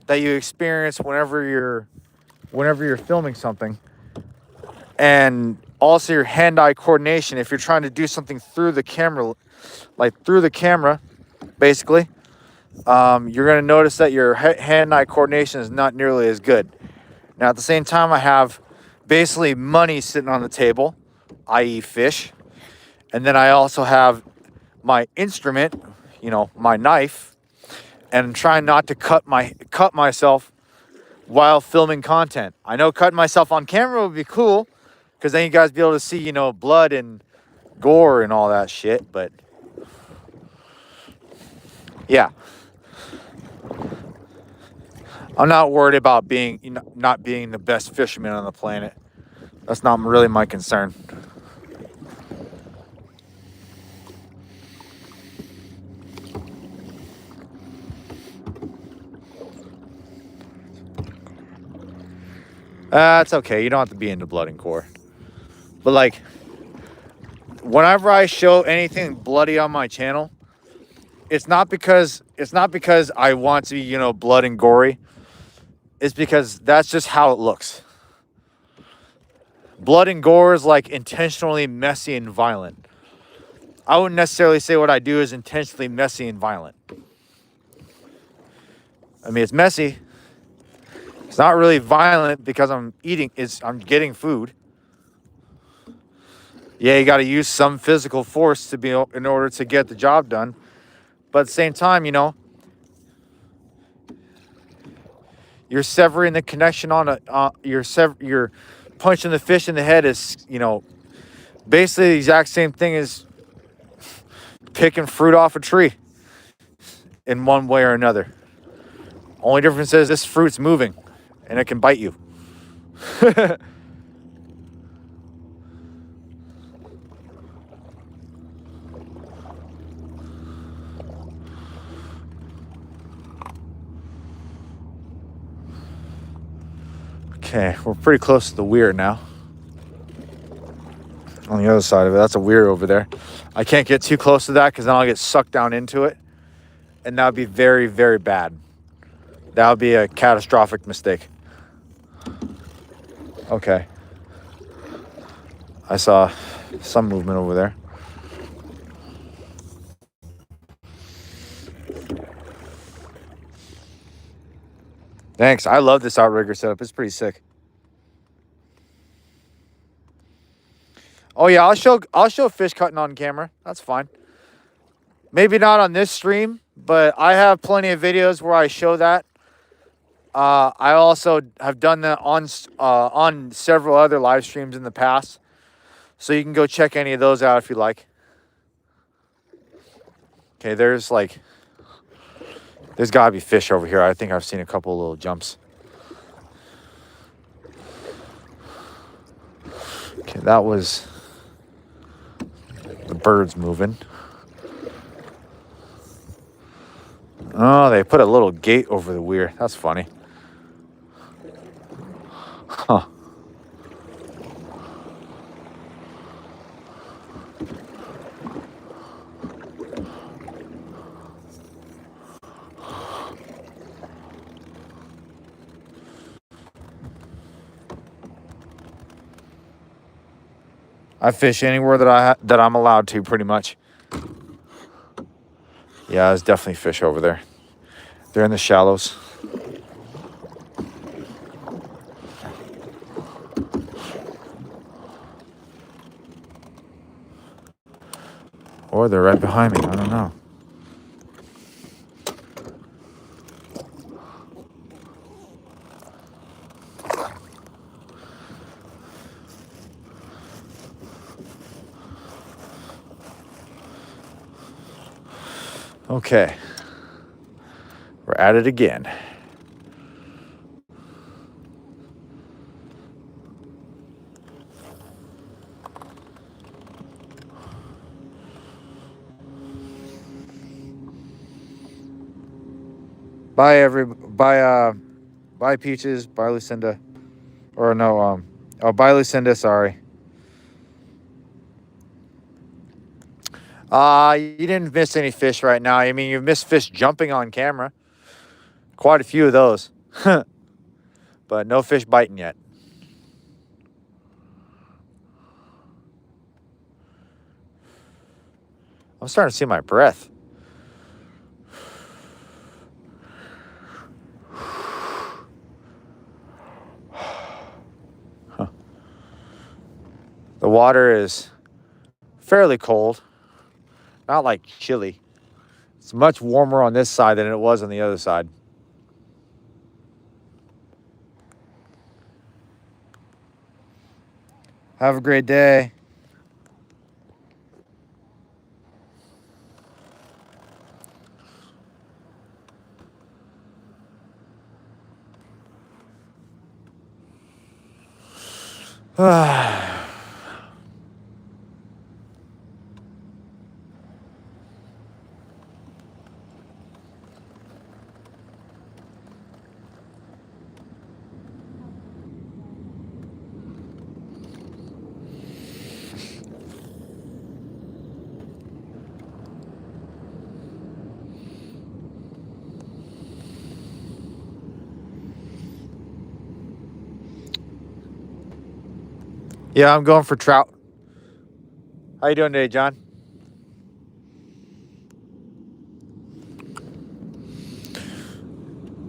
that you experience whenever you're filming something. And also your hand-eye coordination. If you're trying to do something through the camera, basically, you're going to notice that your hand-eye coordination is not nearly as good. Now, at the same time, I have basically money sitting on the table, i.e. fish. And then I also have my instrument, you know, my knife, and I'm trying not to cut myself while filming content. I know cutting myself on camera would be cool, because then you guys be able to see, you know, blood and gore and all that shit. But yeah, I'm not worried about being, you know, not being the best fisherman on the planet. That's not really my concern. It's okay. You don't have to be into blood and gore. But like, whenever I show anything bloody on my channel, it's not because I want to be, you know, blood and gory. It's because that's just how it looks. Blood and gore is like intentionally messy and violent. I wouldn't necessarily say what I do is intentionally messy and violent. I mean, it's messy. It's not really violent because I'm getting food. Yeah, you got to use some physical force in order to get the job done. But at the same time, you know, you're severing the connection on you're punching the fish in the head is, you know, basically the exact same thing as picking fruit off a tree in one way or another. Only difference is this fruit's moving and it can bite you. Okay, we're pretty close to the weir now. On the other side of it, that's a weir over there. I can't get too close to that because then I'll get sucked down into it. And that would be very, very bad. That would be a catastrophic mistake. Okay. I saw some movement over there. Thanks. I love this outrigger setup. It's pretty sick. Oh yeah, I'll show fish cutting on camera. That's fine. Maybe not on this stream, but I have plenty of videos where I show that. I also have done that on several other live streams in the past. So you can go check any of those out if you like. Okay, there's gotta be fish over here. I think I've seen a couple of little jumps. Okay, that was the birds moving. Oh, they put a little gate over the weir. That's funny. Huh. I fish anywhere that I'm allowed to, pretty much. Yeah, there's definitely fish over there. They're in the shallows. Or they're right behind me. I don't know. Okay. We're at it again. Bye Peaches, bye Lucinda. Or no, bye Lucinda, sorry. You didn't miss any fish right now. I mean, you've missed fish jumping on camera. Quite a few of those. But no fish biting yet. I'm starting to see my breath. Huh. The water is fairly cold. Not like chilly. It's much warmer on this side than it was on the other side. Have a great day. Yeah, I'm going for trout. How you doing today, John?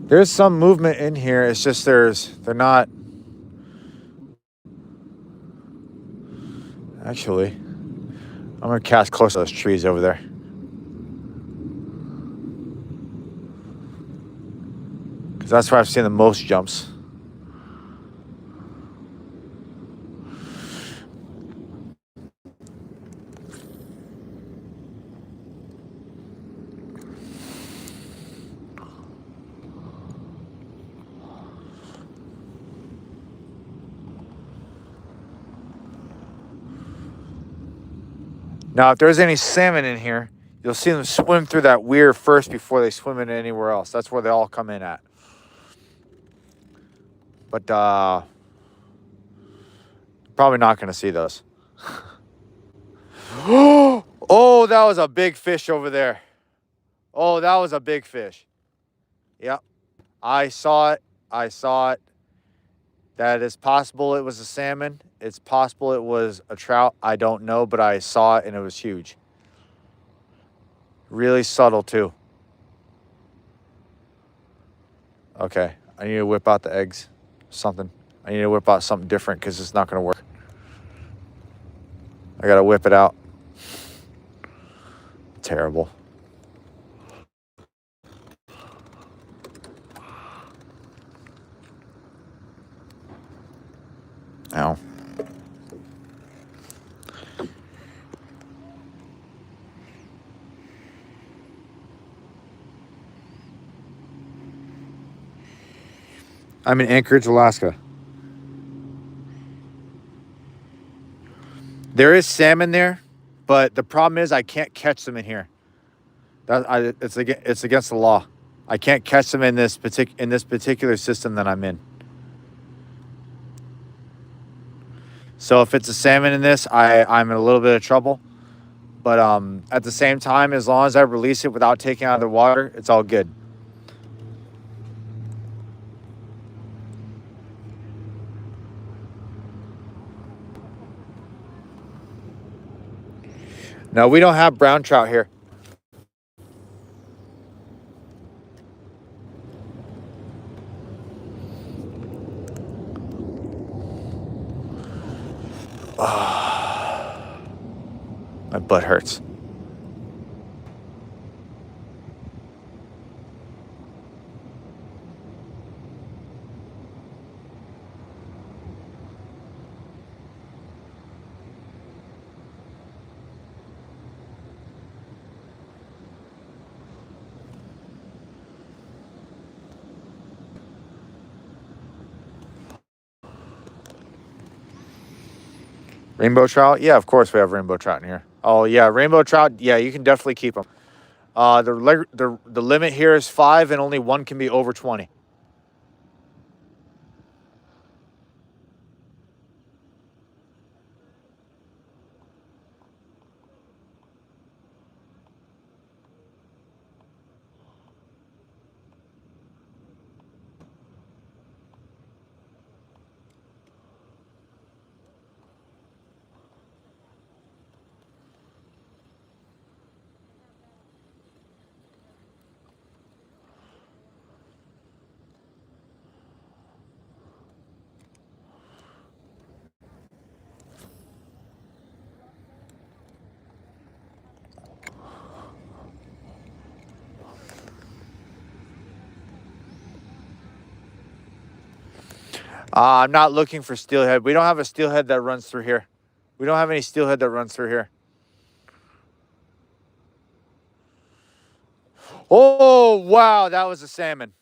There's some movement in here. It's just they're not. Actually, I'm gonna cast close to those trees over there. Because that's where I've seen the most jumps. Now, if there's any salmon in here, you'll see them swim through that weir first before they swim into anywhere else. That's where they all come in at. But probably not going to see those. Oh, that was a big fish over there. Oh, that was a big fish. Yep. I saw it. I saw it. That is possible it was a salmon. It's possible it was a trout. I don't know, but I saw it and it was huge. Really subtle too. Okay, I need to whip out the eggs. Something. I need to whip out something different because it's not going to work. I got to whip it out. Terrible. Ow. I'm in Anchorage, Alaska. There is salmon there, but the problem is I can't catch them in here. It's against the law. I can't catch them in this particular system that I'm in. So if it's a salmon in this, I'm in a little bit of trouble. But at the same time, as long as I release it without taking out of the water, it's all good. No, we don't have brown trout here. My butt hurts. Rainbow trout? Yeah, of course we have rainbow trout in here. Oh, yeah, rainbow trout. Yeah, you can definitely keep them. The limit here is 5, and only one can be over 20. I'm not looking for steelhead. We don't have a steelhead that runs through here. We don't have any steelhead that runs through here. Oh, wow, that was a salmon.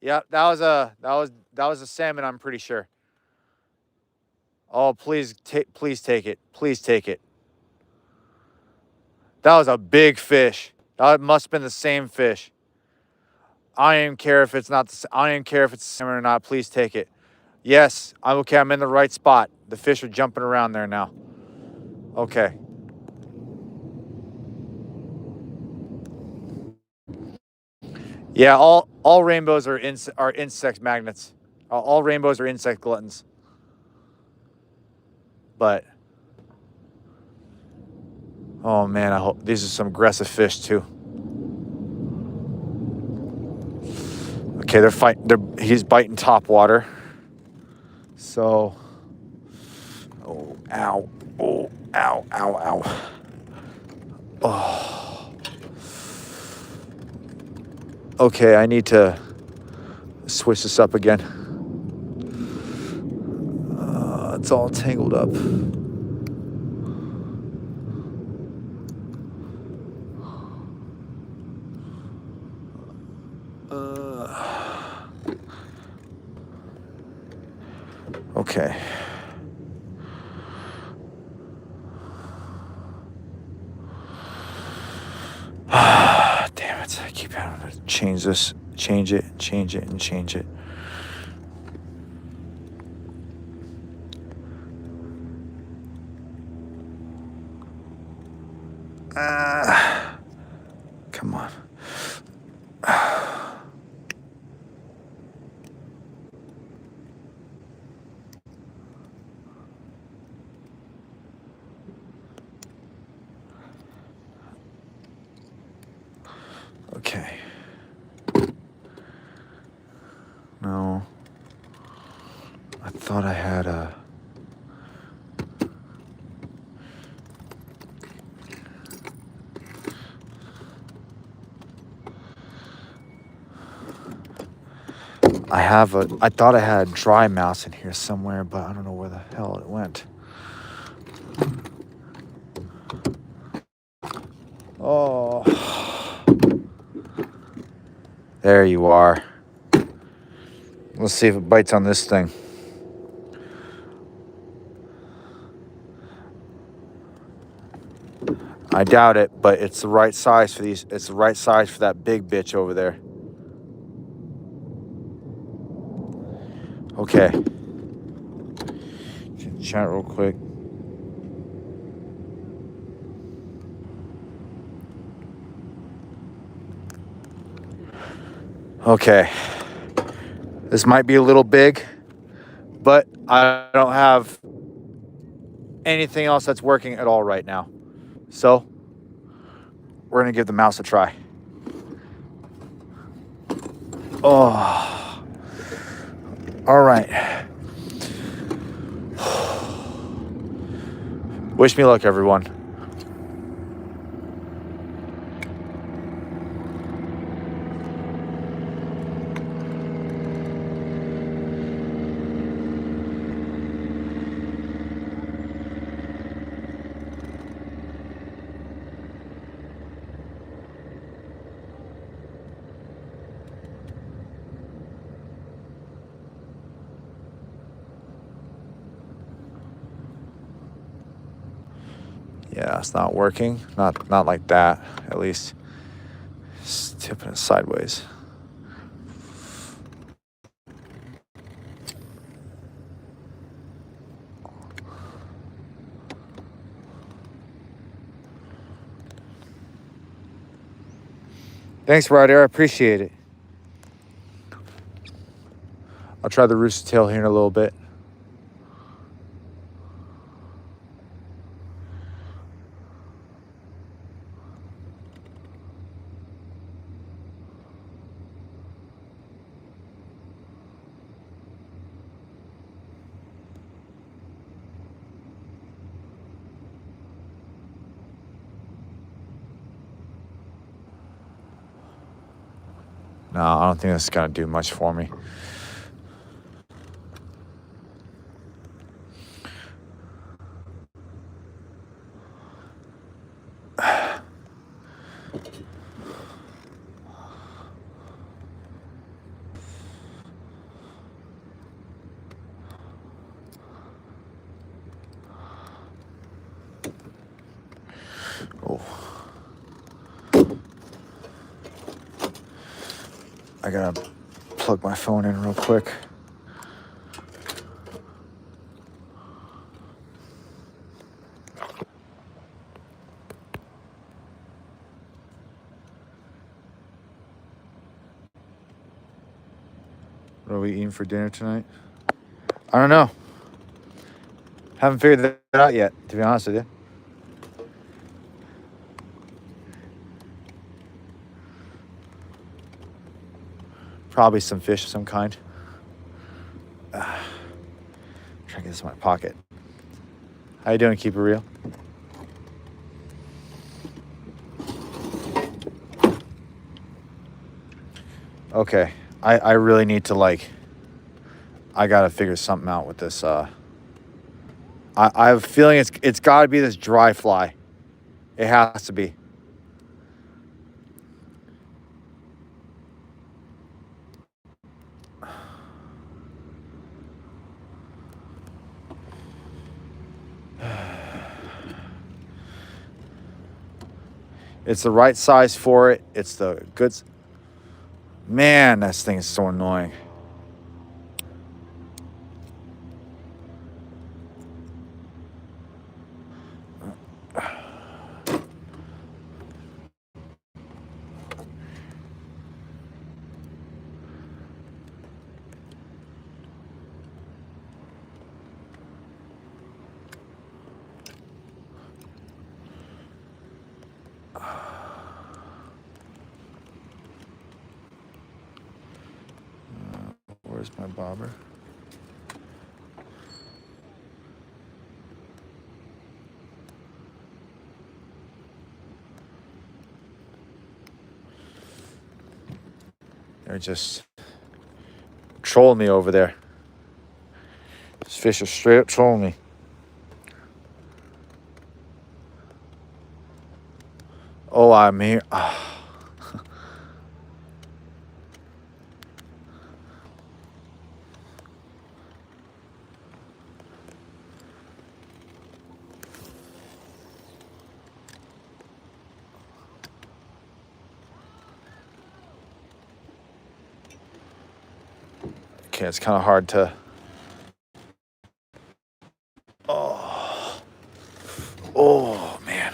Yep, that was a salmon, I'm pretty sure. Oh, please take it. Please take it. That was a big fish. That must have been the same fish. I don't even care if it's not I don't even care if it's a salmon or not. Please take it. Yes, I'm okay. I'm in the right spot. The fish are jumping around there now. Okay. Yeah, all rainbows are insect magnets. All rainbows are insect gluttons. But oh man, I hope these are some aggressive fish too. Okay, they're fighting. He's biting top water. So, oh, ow, oh, ow, ow, ow. Oh. Okay, I need to switch this up again. It's all tangled up. Okay. Damn it. I keep having to change this, change it, and change it, and change it. Come on. Okay. No. I thought I had a... I thought I had dry mouse in here somewhere, but I don't know where the hell it went. Oh. There you are. Let's see if it bites on this thing. I doubt it, but it's the right size for these. It's the right size for that big bitch over there. Okay. Chat real quick. Okay. This might be a little big, but I don't have anything else that's working at all right now. So we're gonna give the mouse a try. Oh. All right. Wish me luck, everyone. Yeah, it's not working. Not like that, at least. Just tipping it sideways. Thanks, Ryder. I appreciate it. I'll try the rooster tail here in a little bit. No, I don't think this is going to do much for me. Oh. I got to plug my phone in real quick. What are we eating for dinner tonight? I don't know. Haven't figured that out yet, to be honest with you. Probably some fish of some kind. Try to get this in my pocket. How you doing, Keep It Real? Okay, I really need to, like, I gotta figure something out with this. I have a feeling it's gotta be this dry fly. It has to be. It's the right size for it. It's the good. Man, this thing is so annoying. Where's my bobber? They're just trolling me over there. These fish are straight up trolling me. Oh, I'm here. Okay, it's kind of hard to. Oh, man.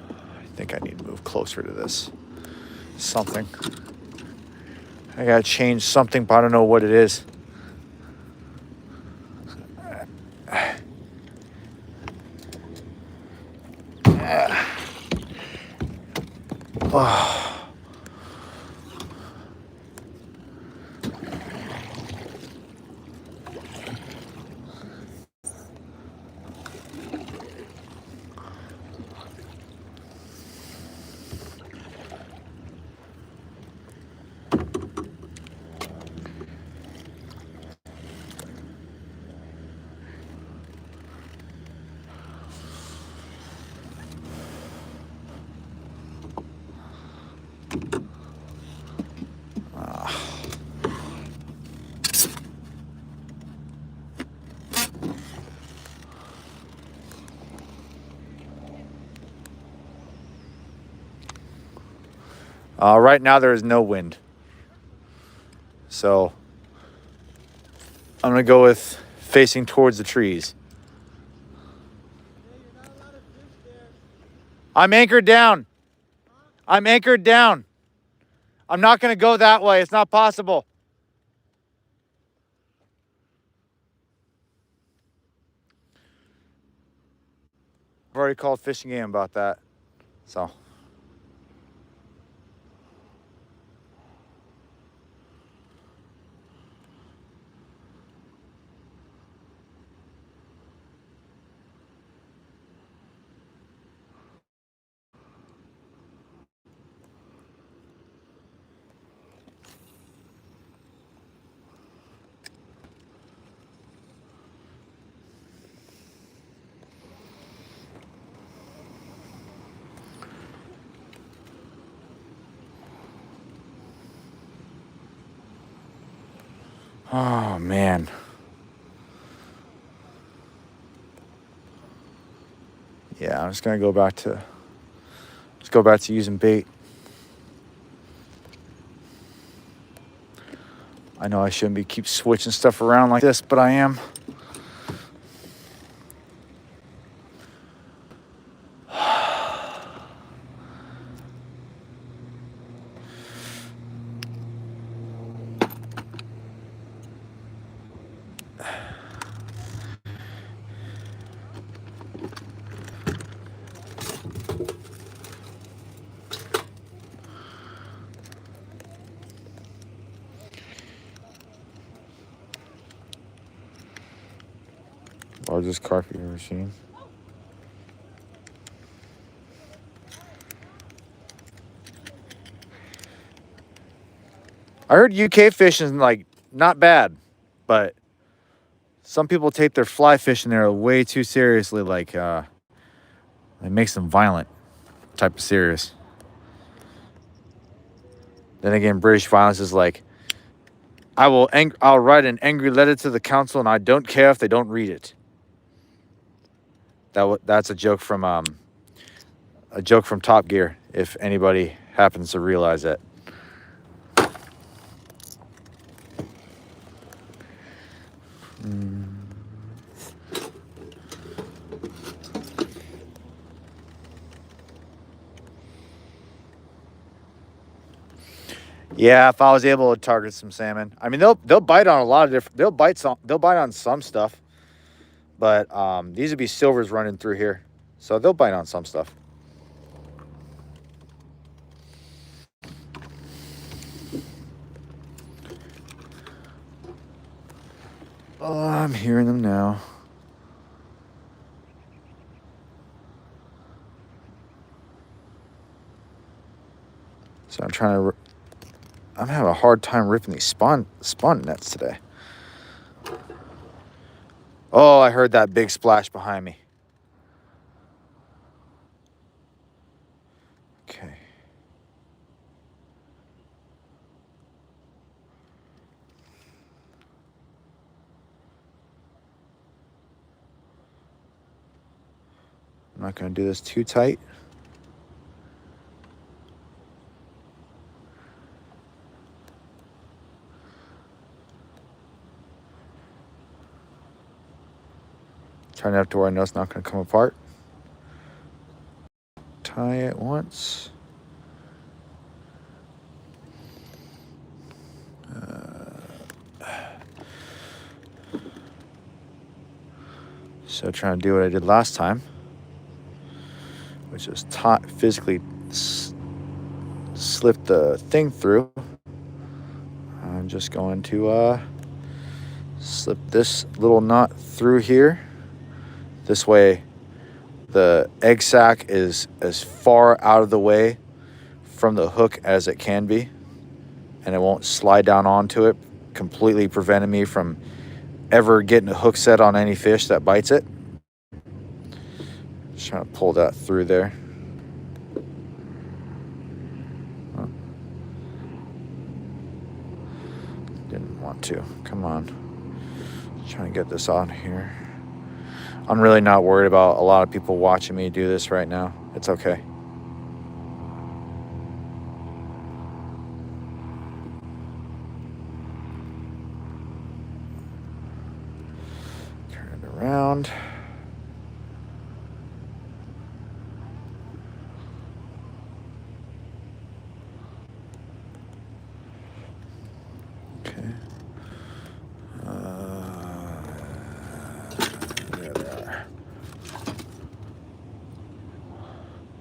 I think I need to move closer to this. Something. I gotta change something, but I don't know what it is. Oh. Right now there is no wind. So I'm going to go with facing towards the trees. I'm anchored down. I'm anchored down. I'm not going to go that way. It's not possible. I've already called Fishing Game about that. So. Oh, man. Yeah, I'm just going to go back to... Let's go back to using bait. I know I shouldn't be keep switching stuff around like this, but I am. Largest carp you've ever seen. I heard UK fishing like not bad, but some people take their fly fishing there way too seriously. Like it makes them violent, type of serious. Then again, British violence is like, I'll write an angry letter to the council, and I don't care if they don't read it. That's a joke from Top Gear. If anybody happens to realize it. Yeah, if I was able to target some salmon, I mean they'll bite on a lot of different. They'll bite on some stuff, but these would be silvers running through here, so they'll bite on some stuff. Oh, I'm hearing them now. So I'm having a hard time ripping these spawn nets today. Oh, I heard that big splash behind me. Okay. I'm not going to do this too tight. Try enough to where I know it's not going to come apart. Tie it once. So trying to do what I did last time, which is physically slip the thing through. I'm just going to slip this little knot through here. This way the egg sac is as far out of the way from the hook as it can be, and it won't slide down onto it, completely preventing me from ever getting a hook set on any fish that bites it. Just trying to pull that through there. Didn't want to. Come on. Just trying to get this on here. I'm really not worried about a lot of people watching me do this right now. It's okay. around. Okay. There they are.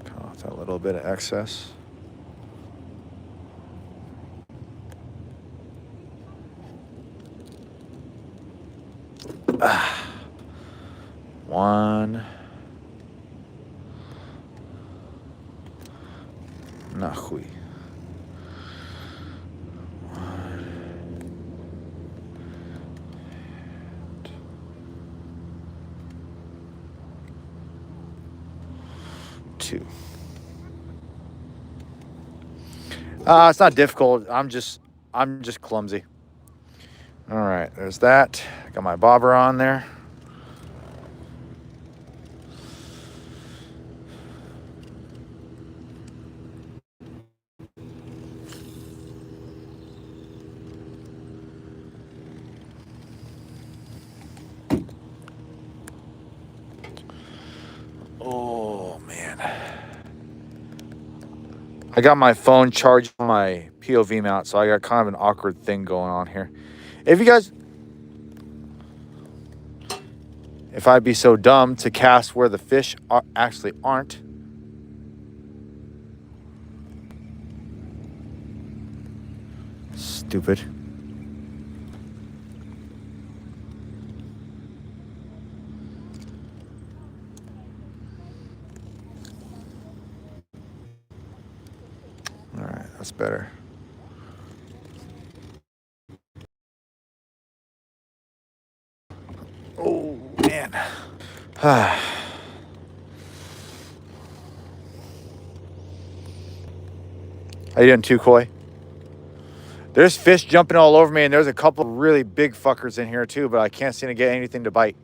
Cut off that little bit of excess. One. Nahui. Two. It's not difficult. I'm just clumsy. All right, there's that. Got my bobber on there. Oh man. I got my phone charged on my POV mount, so I got kind of an awkward thing going on here. If I'd be so dumb to cast where the fish actually aren't. Stupid. All right, that's better. Oh, man. Are you doing too, Koi? There's fish jumping all over me, and there's a couple really big fuckers in here, too, but I can't seem to get anything to bite.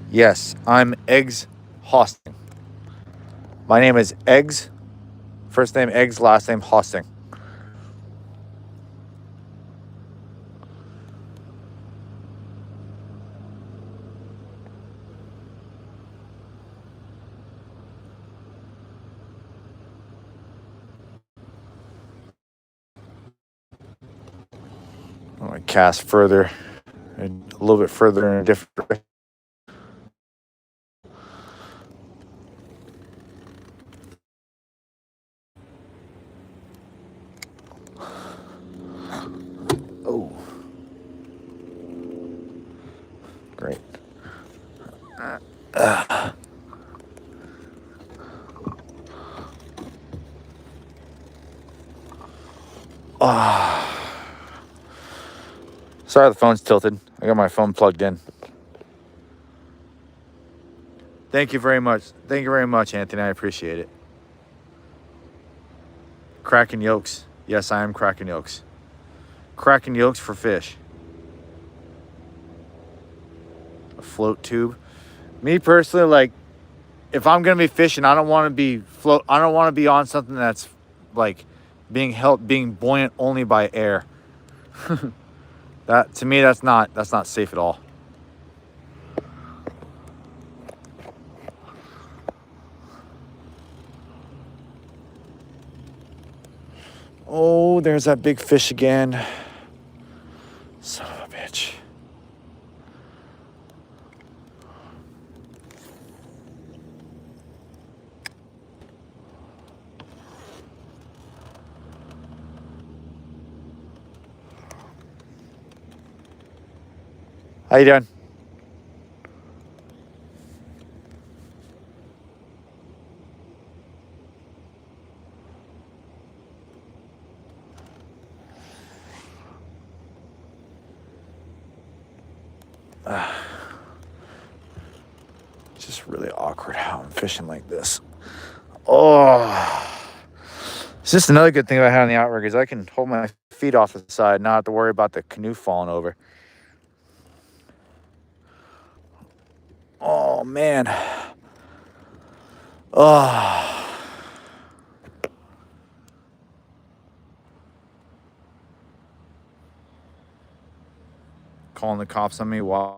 Yes, I'm Eggs Hosting. My name is Eggs. First name Eggs, last name Hosting. I'm going to cast further, a little bit further in a different direction. Oh. Great. Sorry, the phone's tilted. I got my phone plugged in. Thank you very much. Thank you very much, Anthony. I appreciate it. Cracking yolks. Yes, I am cracking yolks. Cracking yolks for fish. A float tube. Me personally, like, if I'm gonna be fishing, I don't want to be I don't want to be on something that's like being buoyant only by air. That to me, that's not safe at all. Oh, there's that big fish again. Son of a bitch. How you doing? It's just really awkward how I'm fishing like this. Oh. It's just another good thing about having the Outriggers. I can hold my feet off the side, not have to worry about the canoe falling over. Oh, man. Oh. Calling the cops on me. Wow.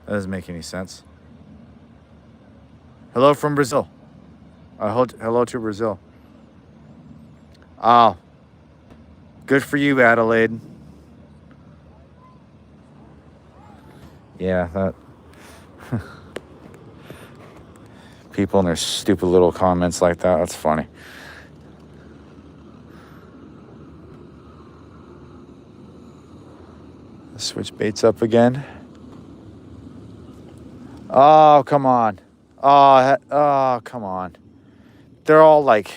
That doesn't make any sense. Hello from Brazil. Hello to Brazil. Oh. Good for you, Adelaide. Yeah, that... People and their stupid little comments like that. That's funny. Switch baits up again. Oh, come on. Oh, come on. They're all like...